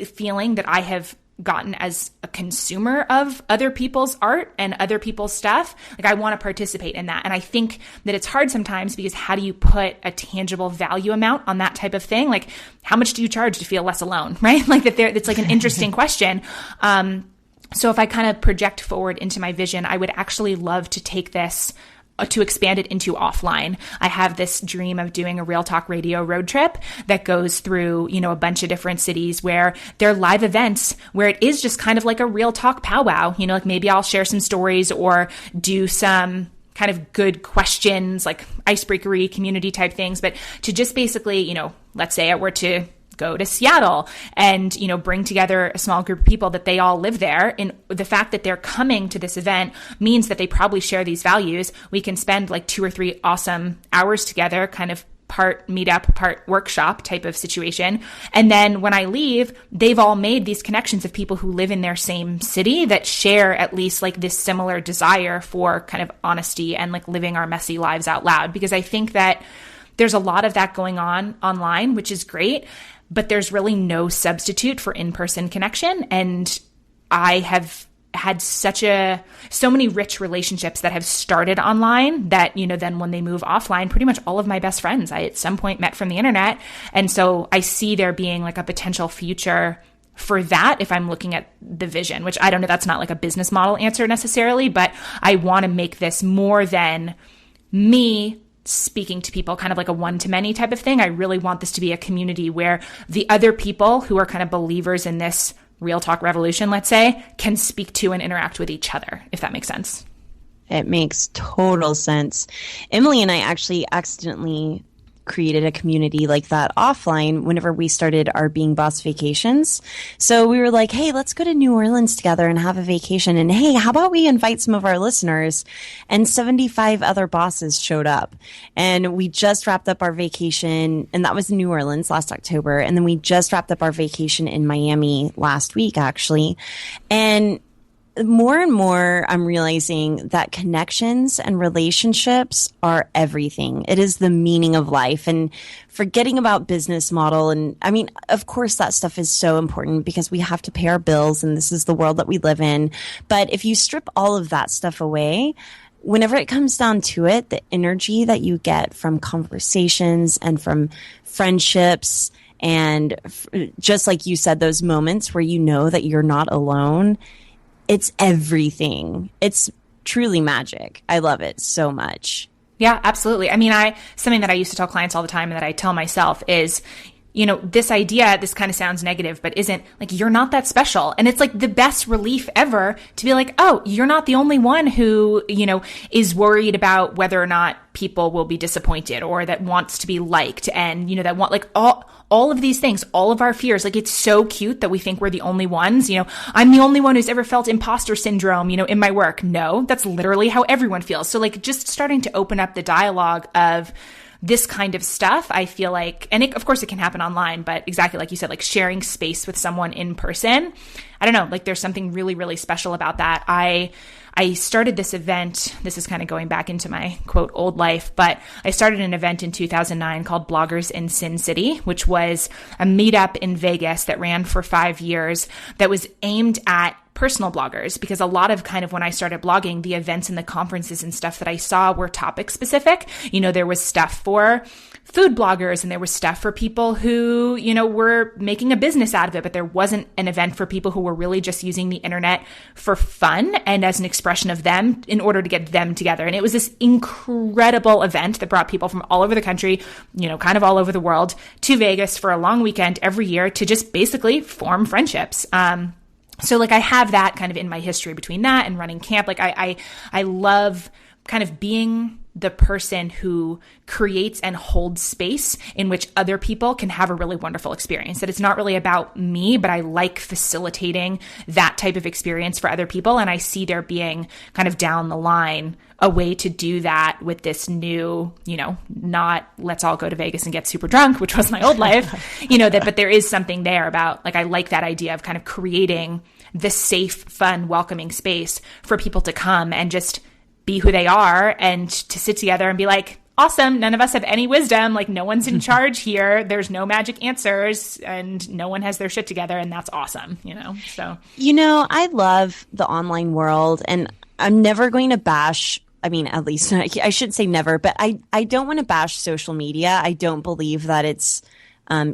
feeling that I have gotten as a consumer of other people's art and other people's stuff, like I want to participate in that. And I think that it's hard sometimes because how do you put a tangible value amount on that type of thing? Like how much do you charge to feel less alone, right? Like it's like an interesting question. So if I kind of project forward into my vision, I would actually love to take this to expand it into offline. I have this dream of doing a Real Talk Radio road trip that goes through, a bunch of different cities where there are live events where it is just kind of like a Real Talk powwow. Like maybe I'll share some stories or do some kind of good questions, like icebreakery community type things, but to just basically, let's say I were to go to Seattle and, bring together a small group of people that they all live there. And the fact that they're coming to this event means that they probably share these values. We can spend like 2 or 3 awesome hours together, kind of part meetup, part workshop type of situation. And then when I leave, they've all made these connections of people who live in their same city that share at least like this similar desire for kind of honesty and like living our messy lives out loud. Because I think that there's a lot of that going on online, which is great, but there's really no substitute for in-person connection. And I have had so many rich relationships that have started online that, then when they move offline, pretty much all of my best friends I at some point met from the internet. And so I see there being like a potential future for that if I'm looking at the vision, which I don't know, that's not like a business model answer necessarily, but I want to make this more than me speaking to people, kind of like a one-to-many type of thing. I really want this to be a community where the other people who are kind of believers in this Real Talk revolution, let's say, can speak to and interact with each other, if that makes sense. It makes total sense. Emily and I actually accidentally created a community like that offline whenever we started our Being Boss vacations. So we were like, hey, let's go to New Orleans together and have a vacation. And hey, how about we invite some of our listeners? And 75 other bosses showed up. And we just wrapped up our vacation. And that was in New Orleans last October. And then we just wrapped up our vacation in Miami last week, actually. And more and more, I'm realizing that connections and relationships are everything. It is the meaning of life, and forgetting about business model. And I mean, of course, that stuff is so important because we have to pay our bills and this is the world that we live in. But if you strip all of that stuff away, whenever it comes down to it, the energy that you get from conversations and from friendships and just like you said, those moments where you know that you're not alone, it's everything. It's truly magic. I love it so much. Yeah, absolutely. I mean, something that I used to tell clients all the time and that I tell myself is this idea, this kind of sounds negative, but isn't, like, you're not that special. And it's like the best relief ever to be like, oh, you're not the only one who, is worried about whether or not people will be disappointed or that wants to be liked and, that want, like, all of these things, all of our fears. Like, it's so cute that we think we're the only ones. I'm the only one who's ever felt imposter syndrome, in my work. No, that's literally how everyone feels. So, like, just starting to open up the dialogue of this kind of stuff, I feel like, and of course it can happen online, but exactly like you said, like sharing space with someone in person, I don't know, like there's something really, really special about that. I started this event, this is kind of going back into my quote old life, but I started an event in 2009 called Bloggers in Sin City, which was a meetup in Vegas that ran for 5 years that was aimed at personal bloggers, because a lot of kind of when I started blogging, the events and the conferences and stuff that I saw were topic specific. There was stuff for food bloggers and there was stuff for people who, were making a business out of it, but there wasn't an event for people who were really just using the internet for fun and as an expression of them in order to get them together. And it was this incredible event that brought people from all over the country, kind of all over the world to Vegas for a long weekend every year to just basically form friendships. So like I have that kind of in my history between that and running camp. Like I love kind of being the person who creates and holds space in which other people can have a really wonderful experience. That it's not really about me, but I like facilitating that type of experience for other people. And I see there being kind of down the line a way to do that with this new, not let's all go to Vegas and get super drunk, which was my old life, but there is something there about, like, I like that idea of kind of creating this safe, fun, welcoming space for people to come and just be who they are and to sit together and be like, awesome, none of us have any wisdom, like no one's in charge here, there's no magic answers and no one has their shit together, and that's awesome, so. I love the online world, and I'm never going to bash, at least I should say never, but I don't want to bash social media. I don't believe that it's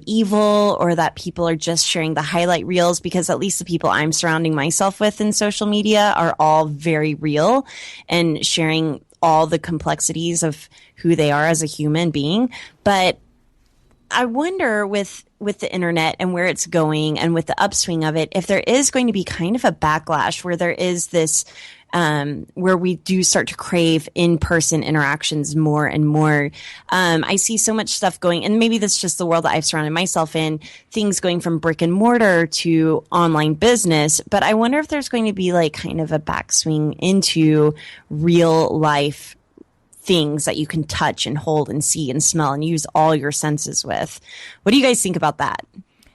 evil or that people are just sharing the highlight reels, because at least the people I'm surrounding myself with in social media are all very real and sharing all the complexities of who they are as a human being. But I wonder with the internet and where it's going and with the upswing of it, if there is going to be kind of a backlash where there is this where we do start to crave in-person interactions more and more. I see so much stuff going, and maybe that's just the world that I've surrounded myself in, things going from brick and mortar to online business. But I wonder if there's going to be like kind of a backswing into real life things that you can touch and hold and see and smell and use all your senses with. What do you guys think about that?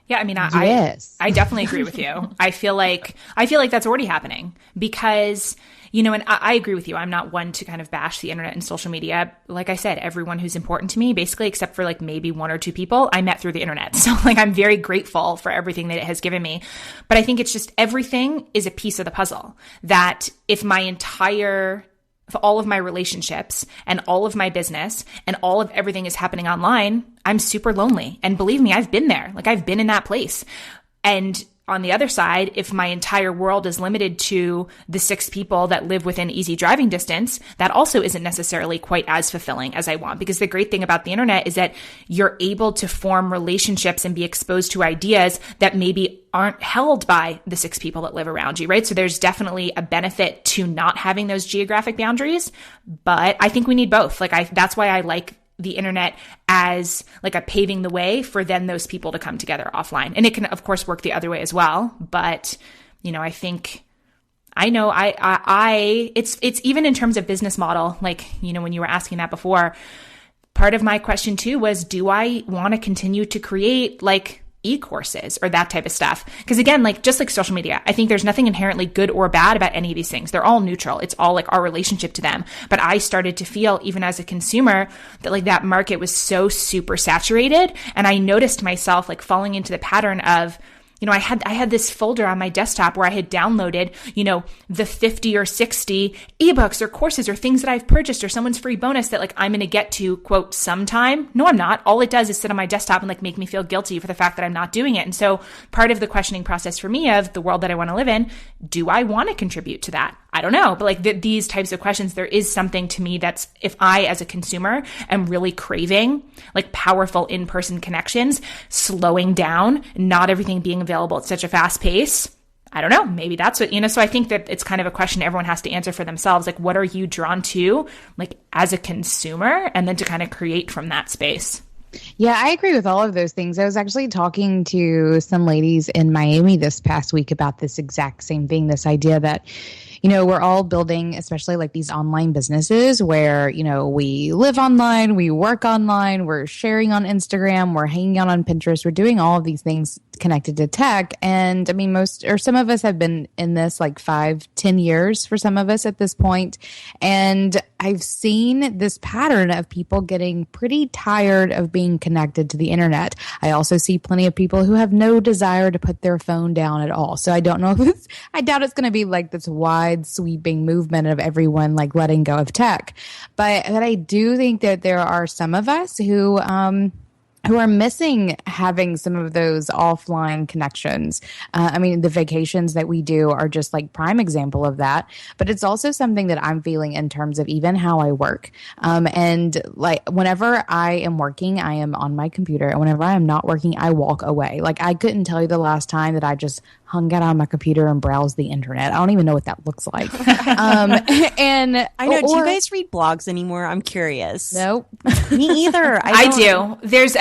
Yeah, Yes. I definitely agree with you. I feel like that's already happening because, and I agree with you. I'm not one to kind of bash the internet and social media. Like I said, everyone who's important to me, basically, except for like maybe one or two people, I met through the internet. So like I'm very grateful for everything that it has given me. But I think it's just everything is a piece of the puzzle. That if all of my relationships and all of my business and all of everything is happening online, I'm super lonely. And believe me, I've been there. Like I've been in that place. And on the other side, if my entire world is limited to the 6 people that live within easy driving distance, that also isn't necessarily quite as fulfilling as I want. Because the great thing about the internet is that you're able to form relationships and be exposed to ideas that maybe aren't held by the 6 people that live around you, right? So there's definitely a benefit to not having those geographic boundaries, but I think we need both. That's why I like the internet as like a paving the way for then those people to come together offline. And it can, of course, work the other way as well. But, I think, it's even in terms of business model, like, when you were asking that before, part of my question too was, do I want to continue to create like e-courses or that type of stuff? Because again, like just like social media, I think there's nothing inherently good or bad about any of these things. They're all neutral. It's all like our relationship to them. But I started to feel, even as a consumer, that like that market was so super saturated. And I noticed myself like falling into the pattern of, I had this folder on my desktop where I had downloaded, the 50 or 60 ebooks or courses or things that I've purchased or someone's free bonus that like I'm going to get to, quote, sometime. No, I'm not. All it does is sit on my desktop and like make me feel guilty for the fact that I'm not doing it. And so part of the questioning process for me of the world that I want to live in, do I want to contribute to that? I don't know, but like these types of questions, there is something to me that's, if I as a consumer am really craving like powerful in-person connections, slowing down, not everything being available at such a fast pace, I don't know, maybe that's what, so I think that it's kind of a question everyone has to answer for themselves. Like, what are you drawn to, like as a consumer, and then to kind of create from that space. Yeah, I agree with all of those things. I was actually talking to some ladies in Miami this past week about this exact same thing, this idea that, we're all building, especially like these online businesses where, we live online, we work online, we're sharing on Instagram, we're hanging out on Pinterest, we're doing all of these things connected to tech. And I mean, some of us have been in this like 5-10 years for some of us at this point. And I've seen this pattern of people getting pretty tired of being connected to the internet. I also see plenty of people who have no desire to put their phone down at all. So I don't know if I doubt it's going to be like this wide sweeping movement of everyone like letting go of tech. But I do think that there are some of us who are missing having some of those offline connections. I mean, the vacations that we do are just like prime example of that. But it's also something that I'm feeling in terms of even how I work. And like whenever I am working, I am on my computer. And whenever I am not working, I walk away. Like I couldn't tell you the last time that I just hung out on my computer and browsed the internet. I don't even know what that looks like. And I know. Do you guys read blogs anymore? I'm curious. Nope. Me either. I do. There's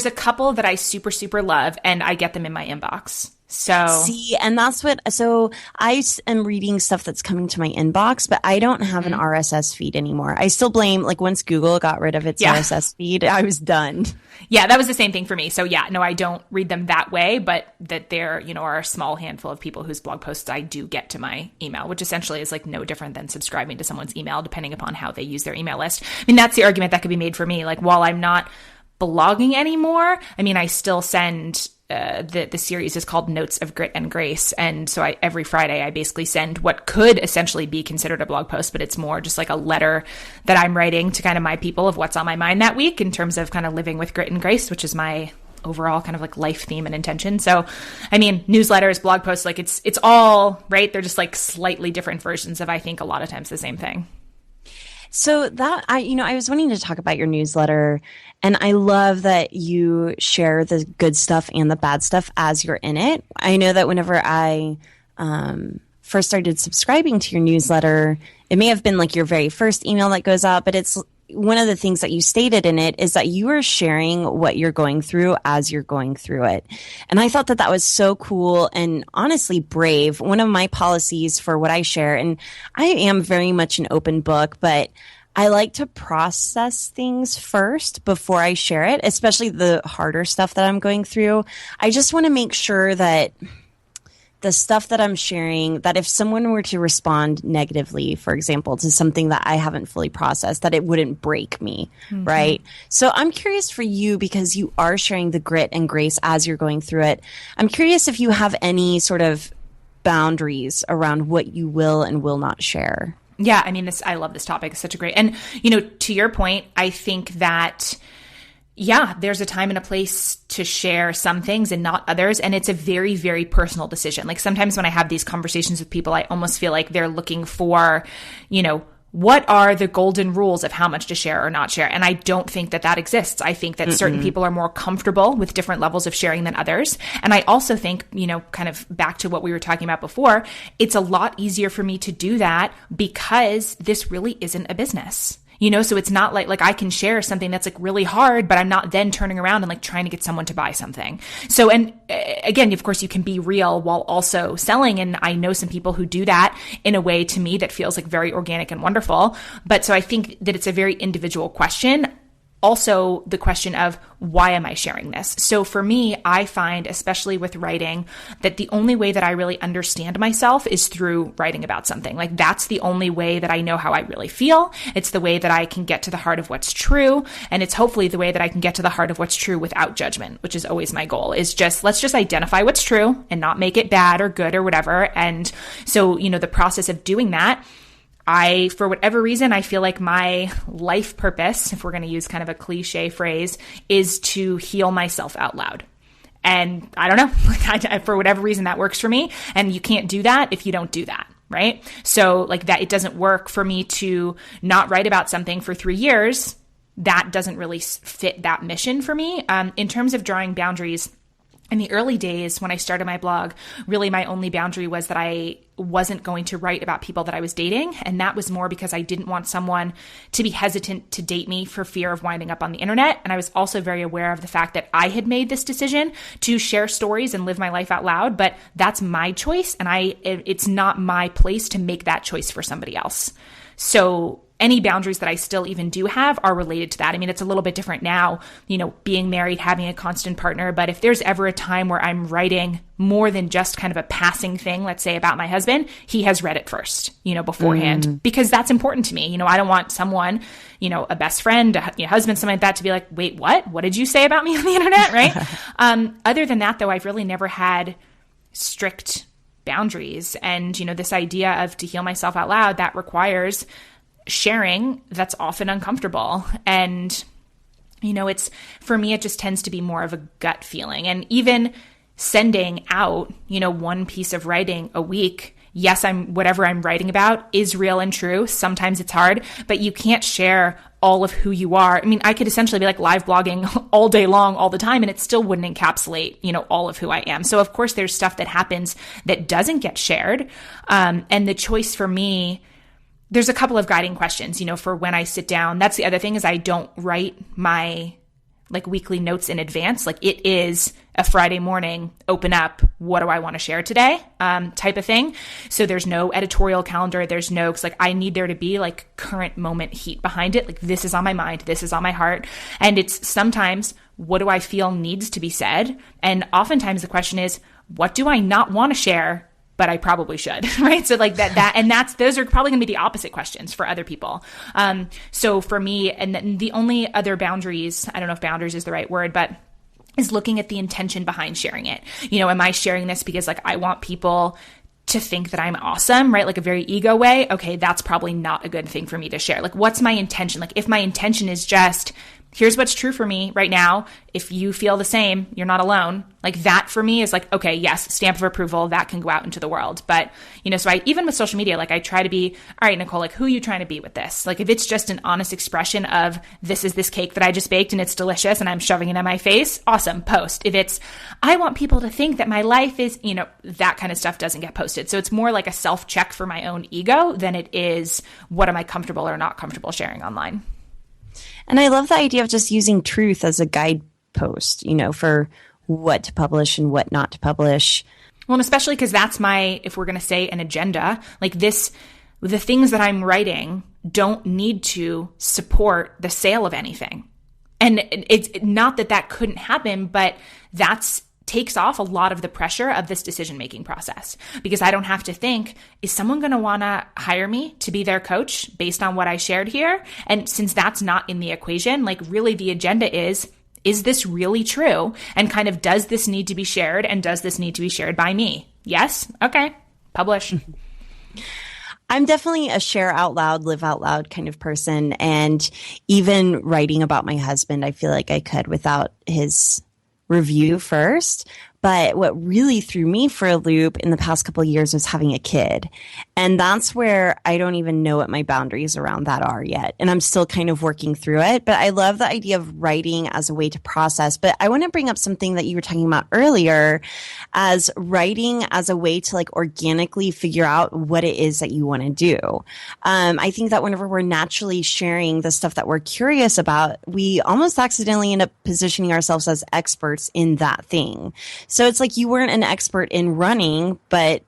a couple that I super, super love, and I get them in my inbox. So see, and that's so I am reading stuff that's coming to my inbox, but I don't have an RSS feed anymore. I still blame, like once Google got rid of its RSS feed, I was done. Yeah, that was the same thing for me. So yeah, no, I don't read them that way, but that there, are a small handful of people whose blog posts I do get to my email, which essentially is like no different than subscribing to someone's email, depending upon how they use their email list. I mean, that's the argument that could be made for me. Like while I'm not blogging anymore, I mean, I still send the series is called Notes of Grit and Grace. And so every Friday I basically send what could essentially be considered a blog post, but it's more just like a letter that I'm writing to kind of my people of what's on my mind that week in terms of kind of living with grit and grace, which is my overall kind of like life theme and intention. So, I mean, newsletters, blog posts, like it's all right. They're just like slightly different versions of, I think, a lot of times the same thing. So that I was wanting to talk about your newsletter, and I love that you share the good stuff and the bad stuff as you're in it. I know that whenever I first started subscribing to your newsletter, it may have been like your very first email that goes out, but it's one of the things that you stated in it is that you are sharing what you're going through as you're going through it. And I thought that that was so cool and honestly brave. One of my policies for what I share, and I am very much an open book, but I like to process things first before I share it, especially the harder stuff that I'm going through. I just want to make sure that the stuff that I'm sharing, that if someone were to respond negatively, for example, to something that I haven't fully processed, that it wouldn't break me, right? So I'm curious for you, because you are sharing the grit and grace as you're going through it. I'm curious if you have any sort of boundaries around what you will and will not share. Yeah, I mean, I love this topic. It's such a great, and to your point, I think that there's a time and a place to share some things and not others. And it's a very, very personal decision. Like sometimes when I have these conversations with people, I almost feel like they're looking for, what are the golden rules of how much to share or not share? And I don't think that exists. I think that certain people are more comfortable with different levels of sharing than others. And I also think, kind of back to what we were talking about before, it's a lot easier for me to do that because this really isn't a business. So it's not like I can share something that's like really hard, but I'm not then turning around and like trying to get someone to buy something. So, and again, of course you can be real while also selling. And I know some people who do that in a way to me that feels like very organic and wonderful. But so I think that it's a very individual question. Also, the question of why am I sharing this? So for me, I find, especially with writing, that the only way that I really understand myself is through writing about something. Like that's the only way that I know how I really feel. It's the way that I can get to the heart of what's true. And it's hopefully the way that I can get to the heart of what's true without judgment, which is always my goal, is let's just identify what's true and not make it bad or good or whatever. And so, the process of doing that, for whatever reason, I feel like my life purpose, if we're going to use kind of a cliche phrase, is to heal myself out loud. And I don't know, for whatever reason that works for me. And you can't do that if you don't do that. right? So like that, it doesn't work for me to not write about something for 3 years. That doesn't really fit that mission for me. In terms of drawing boundaries, in the early days when I started my blog, really my only boundary was that I wasn't going to write about people that I was dating. And that was more because I didn't want someone to be hesitant to date me for fear of winding up on the internet. And I was also very aware of the fact that I had made this decision to share stories and live my life out loud, but that's my choice. And it's not my place to make that choice for somebody else. So any boundaries that I still even do have are related to that. I mean, it's a little bit different now, being married, having a constant partner. But if there's ever a time where I'm writing more than just kind of a passing thing, let's say about my husband, he has read it first, beforehand, because that's important to me. I don't want someone, a best friend, a husband, something like that to be like, wait, what? What did you say about me on the internet? Right. Other than that, though, I've really never had strict boundaries. And, this idea of to heal myself out loud, that requires sharing that's often uncomfortable. And, it's, for me, it just tends to be more of a gut feeling. And even sending out, one piece of writing a week, yes, whatever I'm writing about is real and true. Sometimes it's hard, but you can't share all of who you are. I mean, I could essentially be like live blogging all day long, all the time, and it still wouldn't encapsulate, all of who I am. So of course there's stuff that happens that doesn't get shared. And the choice for me, there's a couple of guiding questions, for when I sit down. That's the other thing, is I don't write my weekly notes in advance. It is a Friday morning, open up, what do I want to share today? Type of thing. So there's no editorial calendar. There's no, cause I need there to be current moment heat behind it. This is on my mind. This is on my heart. And it's sometimes, what do I feel needs to be said? And oftentimes the question is, what do I not want to share, but I probably should, right? So those are probably going to be the opposite questions for other people. So for me, and then the only other boundaries, I don't know if boundaries is the right word, but is looking at the intention behind sharing it. Am I sharing this because I want people to think that I'm awesome, right? A very ego way. Okay, that's probably not a good thing for me to share. What's my intention? If my intention is just, here's what's true for me right now. If you feel the same, you're not alone. That for me is okay, yes, stamp of approval, that can go out into the world. But, so even with social media, I try to be, all right, Nicole, who are you trying to be with this? If it's just an honest expression of, this is this cake that I just baked and it's delicious and I'm shoving it in my face, awesome, post. If it's, I want people to think that my life is, that kind of stuff doesn't get posted. So it's more like a self-check for my own ego than it is, what am I comfortable or not comfortable sharing online? And I love the idea of just using truth as a guidepost, for what to publish and what not to publish. Well, and especially because that's if we're going to say an agenda, the things that I'm writing don't need to support the sale of anything. And it's not that couldn't happen, but takes off a lot of the pressure of this decision-making process, because I don't have to think, is someone going to want to hire me to be their coach based on what I shared here? And since that's not in the equation, really the agenda is this really true? And kind of, does this need to be shared? And does this need to be shared by me? Yes. Okay. Publish. I'm definitely a share out loud, live out loud kind of person. And even writing about my husband, I feel like I could without his review first. But what really threw me for a loop in the past couple of years was having a kid. And that's where I don't even know what my boundaries around that are yet. And I'm still kind of working through it. But I love the idea of writing as a way to process. But I want to bring up something that you were talking about earlier, as writing as a way to organically figure out what it is that you want to do. I think that whenever we're naturally sharing the stuff that we're curious about, we almost accidentally end up positioning ourselves as experts in that thing. So it's you weren't an expert in running, but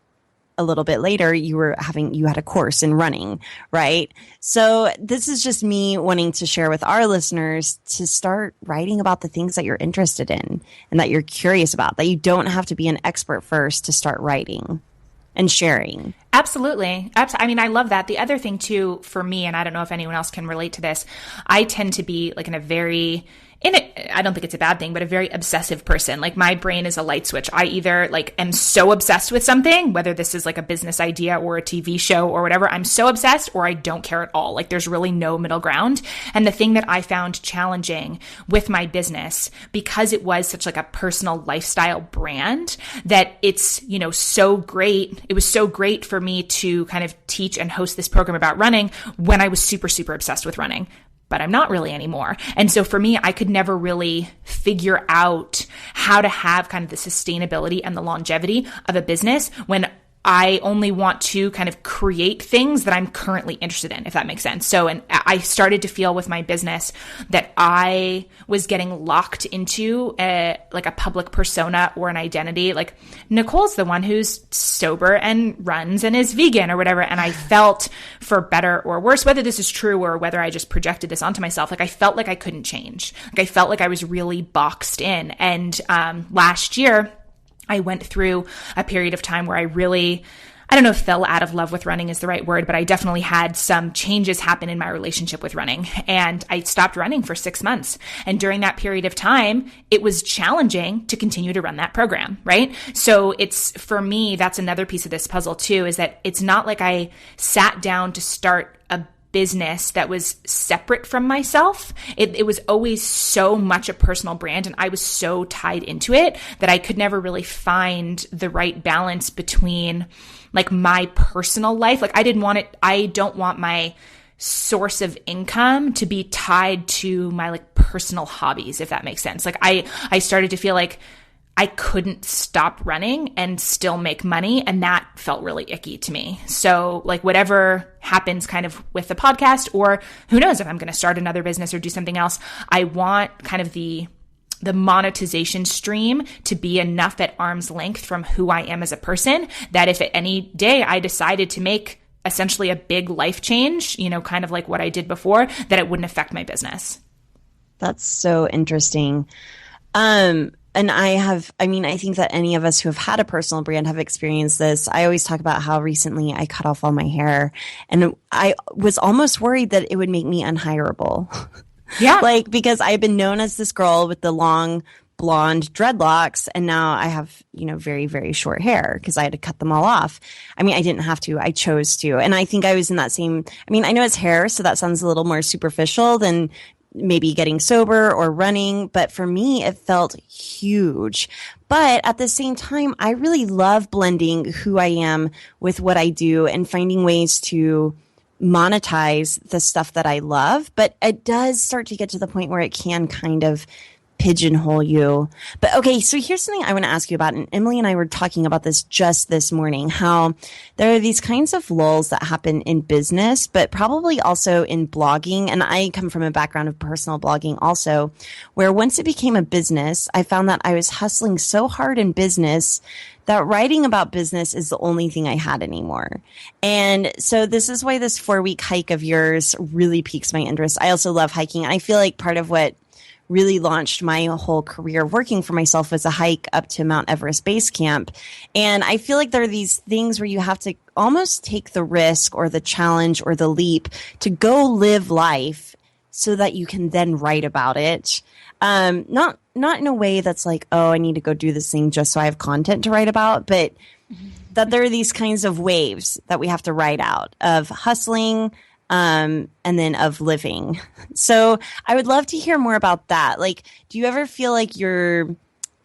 a little bit later you had a course in running, right? So this is just me wanting to share with our listeners to start writing about the things that you're interested in and that you're curious about, that you don't have to be an expert first to start writing and sharing. Absolutely. I mean, I love that. The other thing too, for me, and I don't know if anyone else can relate to this, I tend to be in a very I don't think it's a bad thing, but a very obsessive person. Like my brain is a light switch. I either like am so obsessed with something, whether this is like a business idea or a TV show or whatever, I'm so obsessed, or I don't care at all. Like there's really no middle ground. And the thing that I found challenging with my business, because it was such like a personal lifestyle brand, that it's, you know, so great. It was so great for me to kind of teach and host this program about running when I was super, super obsessed with running. But I'm not really anymore. And so for me, I could never really figure out how to have kind of the sustainability and the longevity of a business when I only want to kind of create things that I'm currently interested in, if that makes sense. So, and I started to feel with my business that I was getting locked into like a public persona or an identity. Like Nicole's the one who's sober and runs and is vegan or whatever. And I felt, for better or worse, whether this is true or whether I just projected this onto myself, like I felt like I couldn't change. Like I felt like I was really boxed in. And last year, I went through a period of time where I really, I don't know if fell out of love with running is the right word, but I definitely had some changes happen in my relationship with running. And I stopped running for 6 months. And during that period of time, it was challenging to continue to run that program, right? So it's, for me, that's another piece of this puzzle too, is that it's not like I sat down to start a business that was separate from myself. It was always so much a personal brand, and I was so tied into it that I could never really find the right balance between like my personal life. Like I don't want my source of income to be tied to my like personal hobbies, if that makes sense. Like I started to feel like I couldn't stop running and still make money. And that felt really icky to me. So like whatever happens kind of with the podcast, or who knows if I'm going to start another business or do something else, I want kind of the monetization stream to be enough at arm's length from who I am as a person, that if at any day I decided to make essentially a big life change, you know, kind of like what I did before, that it wouldn't affect my business. That's so interesting. And I think that any of us who have had a personal brand have experienced this. I always talk about how recently I cut off all my hair, and I was almost worried that it would make me unhireable. Yeah. Like, because I've been known as this girl with the long blonde dreadlocks, and now I have, you know, very, very short hair because I had to cut them all off. I mean, I didn't have to, I chose to. And I think I was in that same, I mean, I know it's hair, so that sounds a little more superficial than maybe getting sober or running, but for me, it felt huge. But at the same time, I really love blending who I am with what I do and finding ways to monetize the stuff that I love. But it does start to get to the point where it can kind of pigeonhole you. But okay, so here's something I want to ask you about. And Emily and I were talking about this just this morning, how there are these kinds of lulls that happen in business, but probably also in blogging. And I come from a background of personal blogging also, where once it became a business, I found that I was hustling so hard in business that writing about business is the only thing I had anymore. And so this is why this 4-week hike of yours really piques my interest. I also love hiking. I feel like part of what really launched my whole career working for myself was a hike up to Mount Everest Base Camp. And I feel like there are these things where you have to almost take the risk or the challenge or the leap to go live life so that you can then write about it. Not in a way that's like, oh, I need to go do this thing just so I have content to write about, but that there are these kinds of waves that we have to write out of hustling, and then of living. So I would love to hear more about that. Like, do you ever feel like you're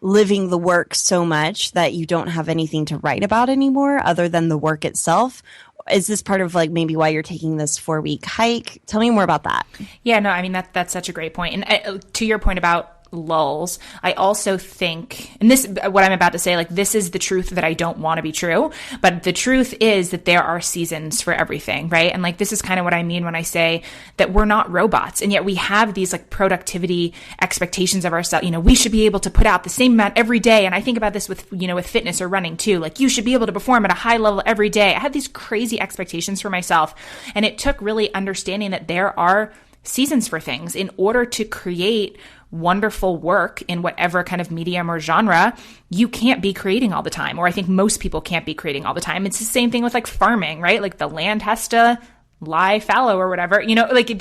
living the work so much that you don't have anything to write about anymore other than the work itself? Is this part of like maybe why you're taking this 4-week hike? Tell me more about that. Yeah, no, I mean, that's such a great point. And to your point about lulls, I also think, and this, what I'm about to say, like, this is the truth that I don't want to be true, but the truth is that there are seasons for everything, right? And like, this is kind of what I mean when I say that we're not robots, and yet we have these like productivity expectations of ourselves. You know, we should be able to put out the same amount every day. And I think about this with, you know, with fitness or running too. Like, you should be able to perform at a high level every day. I have these crazy expectations for myself. And it took really understanding that there are seasons for things in order to create wonderful work in whatever kind of medium or genre. You can't be creating all the time, or I think most people can't be creating all the time. It's the same thing with like farming, right? Like, the land has to lie fallow or whatever, like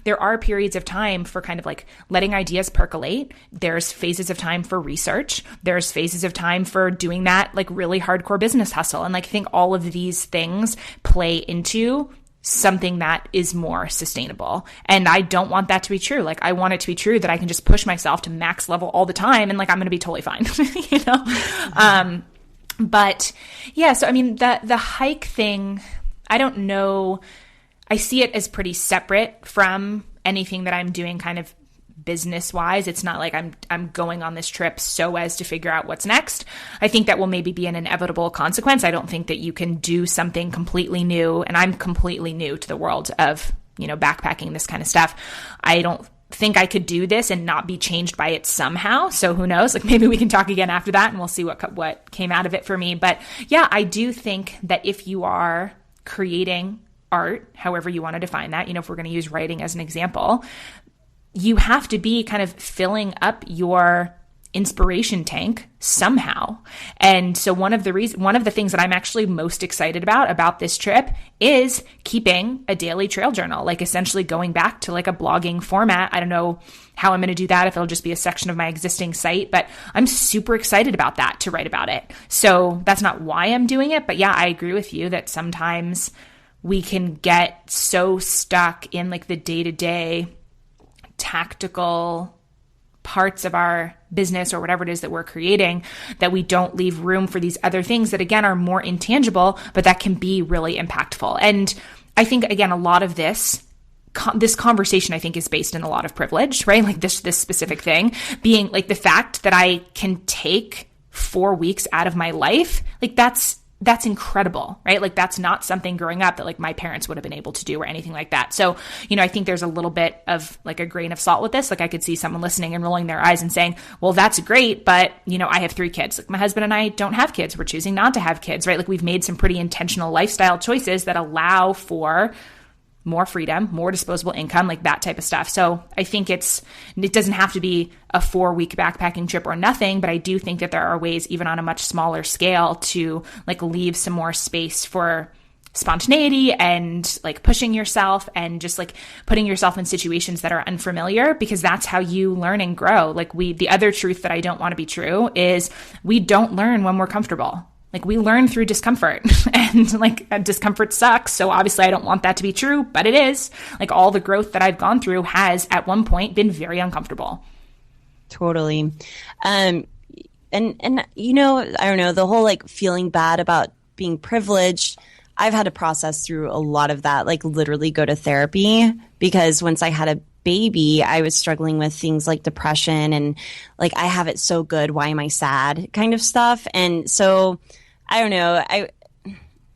there are periods of time for kind of like letting ideas percolate. There's phases of time for research. There's phases of time for doing that like really hardcore business hustle. And like, I think all of these things play into something that is more sustainable. And I don't want that to be true. Like, I want it to be true that I can just push myself to max level all the time and like, I'm going to be totally fine, But yeah, so I mean, the hike thing, I don't know. I see it as pretty separate from anything that I'm doing kind of business wise. It's not like I'm going on this trip so as to figure out what's next. I think that will maybe be an inevitable consequence. I don't think that you can do something completely new. And I'm completely new to the world of, backpacking, this kind of stuff. I don't think I could do this and not be changed by it somehow. So who knows? Like, maybe we can talk again after that and we'll see what came out of it for me. But yeah, I do think that if you are creating art, however you want to define that, if we're going to use writing as an example, you have to be kind of filling up your inspiration tank somehow. And so one of the things that I'm actually most excited about this trip is keeping a daily trail journal, like essentially going back to like a blogging format. I don't know how I'm going to do that, if it'll just be a section of my existing site, but I'm super excited about that, to write about it. So that's not why I'm doing it, but yeah, I agree with you that sometimes we can get so stuck in like the day-to-day tactical parts of our business or whatever it is that we're creating, that we don't leave room for these other things that again are more intangible, but that can be really impactful. And I think, again, a lot of this conversation, I think, is based in a lot of privilege, right? Like this specific thing being like the fact that I can take 4 weeks out of my life, like that's incredible, right? Like that's not something growing up that like my parents would have been able to do or anything like that. So, I think there's a little bit of like a grain of salt with this. Like I could see someone listening and rolling their eyes and saying, well, that's great, but I have 3 kids. Like my husband and I don't have kids. We're choosing not to have kids, right? Like we've made some pretty intentional lifestyle choices that allow for more freedom, more disposable income, like that type of stuff. So I think it doesn't have to be a 4-week backpacking trip or nothing, but I do think that there are ways, even on a much smaller scale, to like leave some more space for spontaneity and like pushing yourself and just like putting yourself in situations that are unfamiliar, because that's how you learn and grow. Like the other truth that I don't want to be true is we don't learn when we're comfortable. Like we learn through discomfort and like discomfort sucks. So obviously I don't want that to be true, but it is. Like all the growth that I've gone through has at one point been very uncomfortable. Totally. And I don't know, the whole like feeling bad about being privileged, I've had to process through a lot of that, like literally go to therapy, because once I had a baby, I was struggling with things like depression and like, I have it so good, why am I sad kind of stuff. And so I don't know,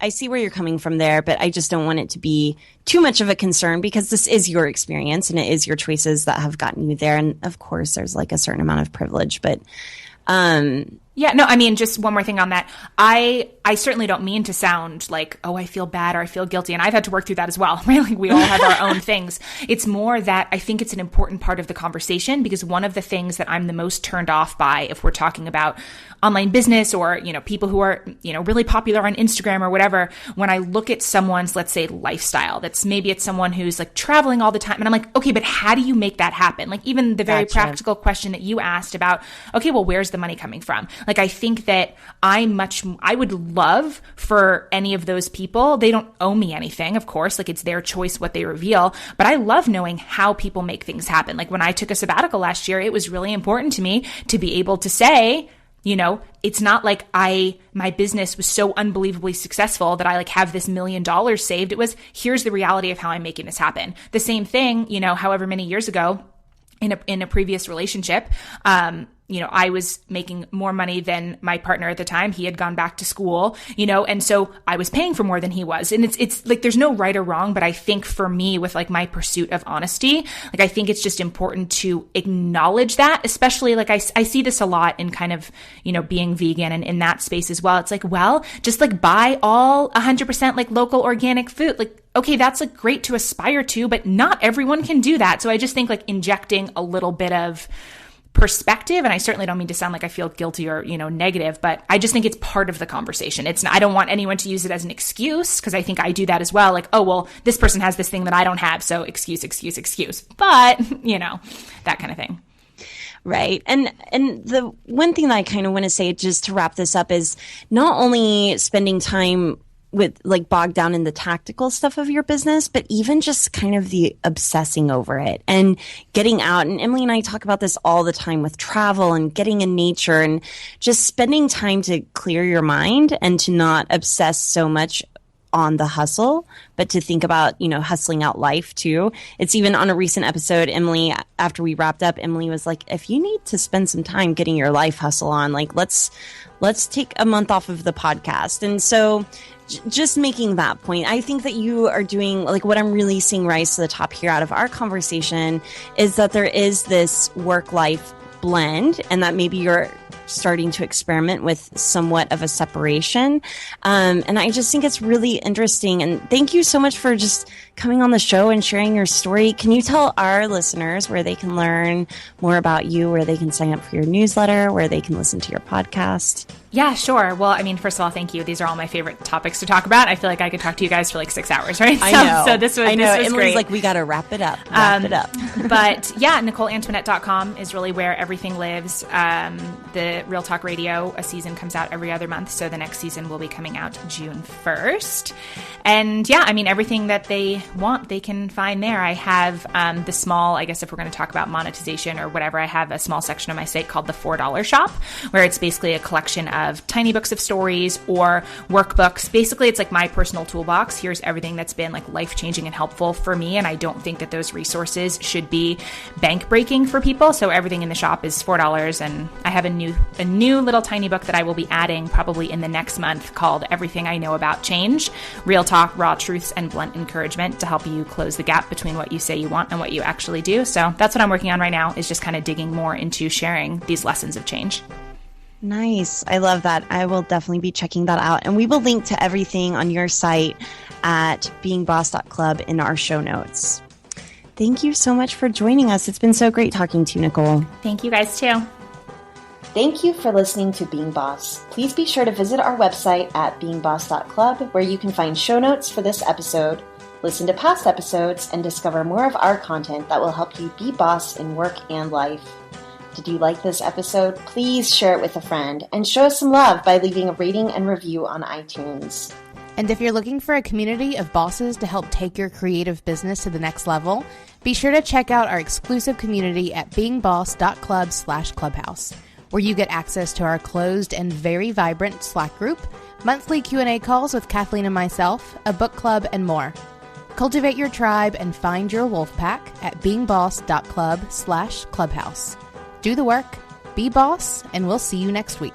I see where you're coming from there, but I just don't want it to be too much of a concern, because this is your experience and it is your choices that have gotten you there. And of course there's like a certain amount of privilege, but yeah, no, I mean, just one more thing on that. I certainly don't mean to sound like, oh, I feel bad or I feel guilty. And I've had to work through that as well, right? Like we all have our own things. It's more that I think it's an important part of the conversation, because one of the things that I'm the most turned off by, if we're talking about online business or, people who are, really popular on Instagram or whatever, when I look at someone's, let's say, lifestyle, it's someone who's like traveling all the time. And I'm like, okay, but how do you make that happen? Like even the very practical question that you asked about, okay, well, where's the money coming from? Like, I think that I would love for any of those people, they don't owe me anything, of course, like it's their choice what they reveal, but I love knowing how people make things happen. Like when I took a sabbatical last year, it was really important to me to be able to say, it's not like my business was so unbelievably successful that I like have this $1 million saved. It was, here's the reality of how I'm making this happen. The same thing, however many years ago in a previous relationship, I was making more money than my partner at the time. He had gone back to school, and so I was paying for more than he was. And it's like, there's no right or wrong, but I think for me with like my pursuit of honesty, like I think it's just important to acknowledge that, especially like I see this a lot in kind of, being vegan and in that space as well. It's like, well, just like buy all 100% like local organic food. Like, okay, that's like great to aspire to, but not everyone can do that. So I just think like injecting a little bit of perspective. And I certainly don't mean to sound like I feel guilty or, negative, but I just think it's part of the conversation. I don't want anyone to use it as an excuse, because I think I do that as well. Like, oh, well, this person has this thing that I don't have, so excuse. But, that kind of thing. Right. And the one thing that I kind of want to say, just to wrap this up, is not only spending time with like bogged down in the tactical stuff of your business, but even just kind of the obsessing over it and getting out. And Emily and I talk about this all the time with travel and getting in nature and just spending time to clear your mind and to not obsess so much on the hustle, but to think about, hustling out life too. It's even on a recent episode, Emily, after we wrapped up, Emily was like, if you need to spend some time getting your life hustle on, like, let's take a month off of the podcast. And so just making that point, I think that you are doing, like, what I'm really seeing rise to the top here out of our conversation is that there is this work-life blend, and that maybe you're starting to experiment with somewhat of a separation. And I just think it's really interesting. And thank you so much for just coming on the show and sharing your story. Can you tell our listeners where they can learn more about you, where they can sign up for your newsletter, where they can listen to your podcast? Yeah, sure. Well, first of all, thank you. These are all my favorite topics to talk about. I feel like I could talk to you guys for like 6 hours, right? I know. So this was Emily's great. like, we got to wrap it up. But yeah, NicoleAntoinette.com is really where everything lives. The Real Talk Radio, a season comes out every other month. So the next season will be coming out June 1st. And yeah, everything that they want, they can find there. I have the small, I guess if we're going to talk about monetization or whatever, I have a small section of my site called the $4 Shop, where it's basically a collection of tiny books of stories or workbooks. Basically, it's like my personal toolbox. Here's everything that's been like life-changing and helpful for me. And I don't think that those resources should be bank-breaking for people. So everything in the shop is $4. And I have a new little tiny book that I will be adding probably in the next month called Everything I Know About Change, Real Talk, Raw Truths, and Blunt Encouragement, to help you close the gap between what you say you want and what you actually do. So that's what I'm working on right now, is just kind of digging more into sharing these lessons of change. Nice. I love that. I will definitely be checking that out. And we will link to everything on your site at beingboss.club in our show notes. Thank you so much for joining us. It's been so great talking to you, Nicole. Thank you guys too. Thank you for listening to Being Boss. Please be sure to visit our website at beingboss.club, where you can find show notes for this episode, listen to past episodes, and discover more of our content that will help you be boss in work and life. Did you like this episode? Please share it with a friend and show us some love by leaving a rating and review on iTunes. And if you're looking for a community of bosses to help take your creative business to the next level, be sure to check out our exclusive community at beingboss.club/clubhouse, where you get access to our closed and very vibrant Slack group, monthly Q&A calls with Kathleen and myself, a book club, and more. Cultivate your tribe and find your wolf pack at beingboss.club/clubhouse. Do the work, be boss, and we'll see you next week.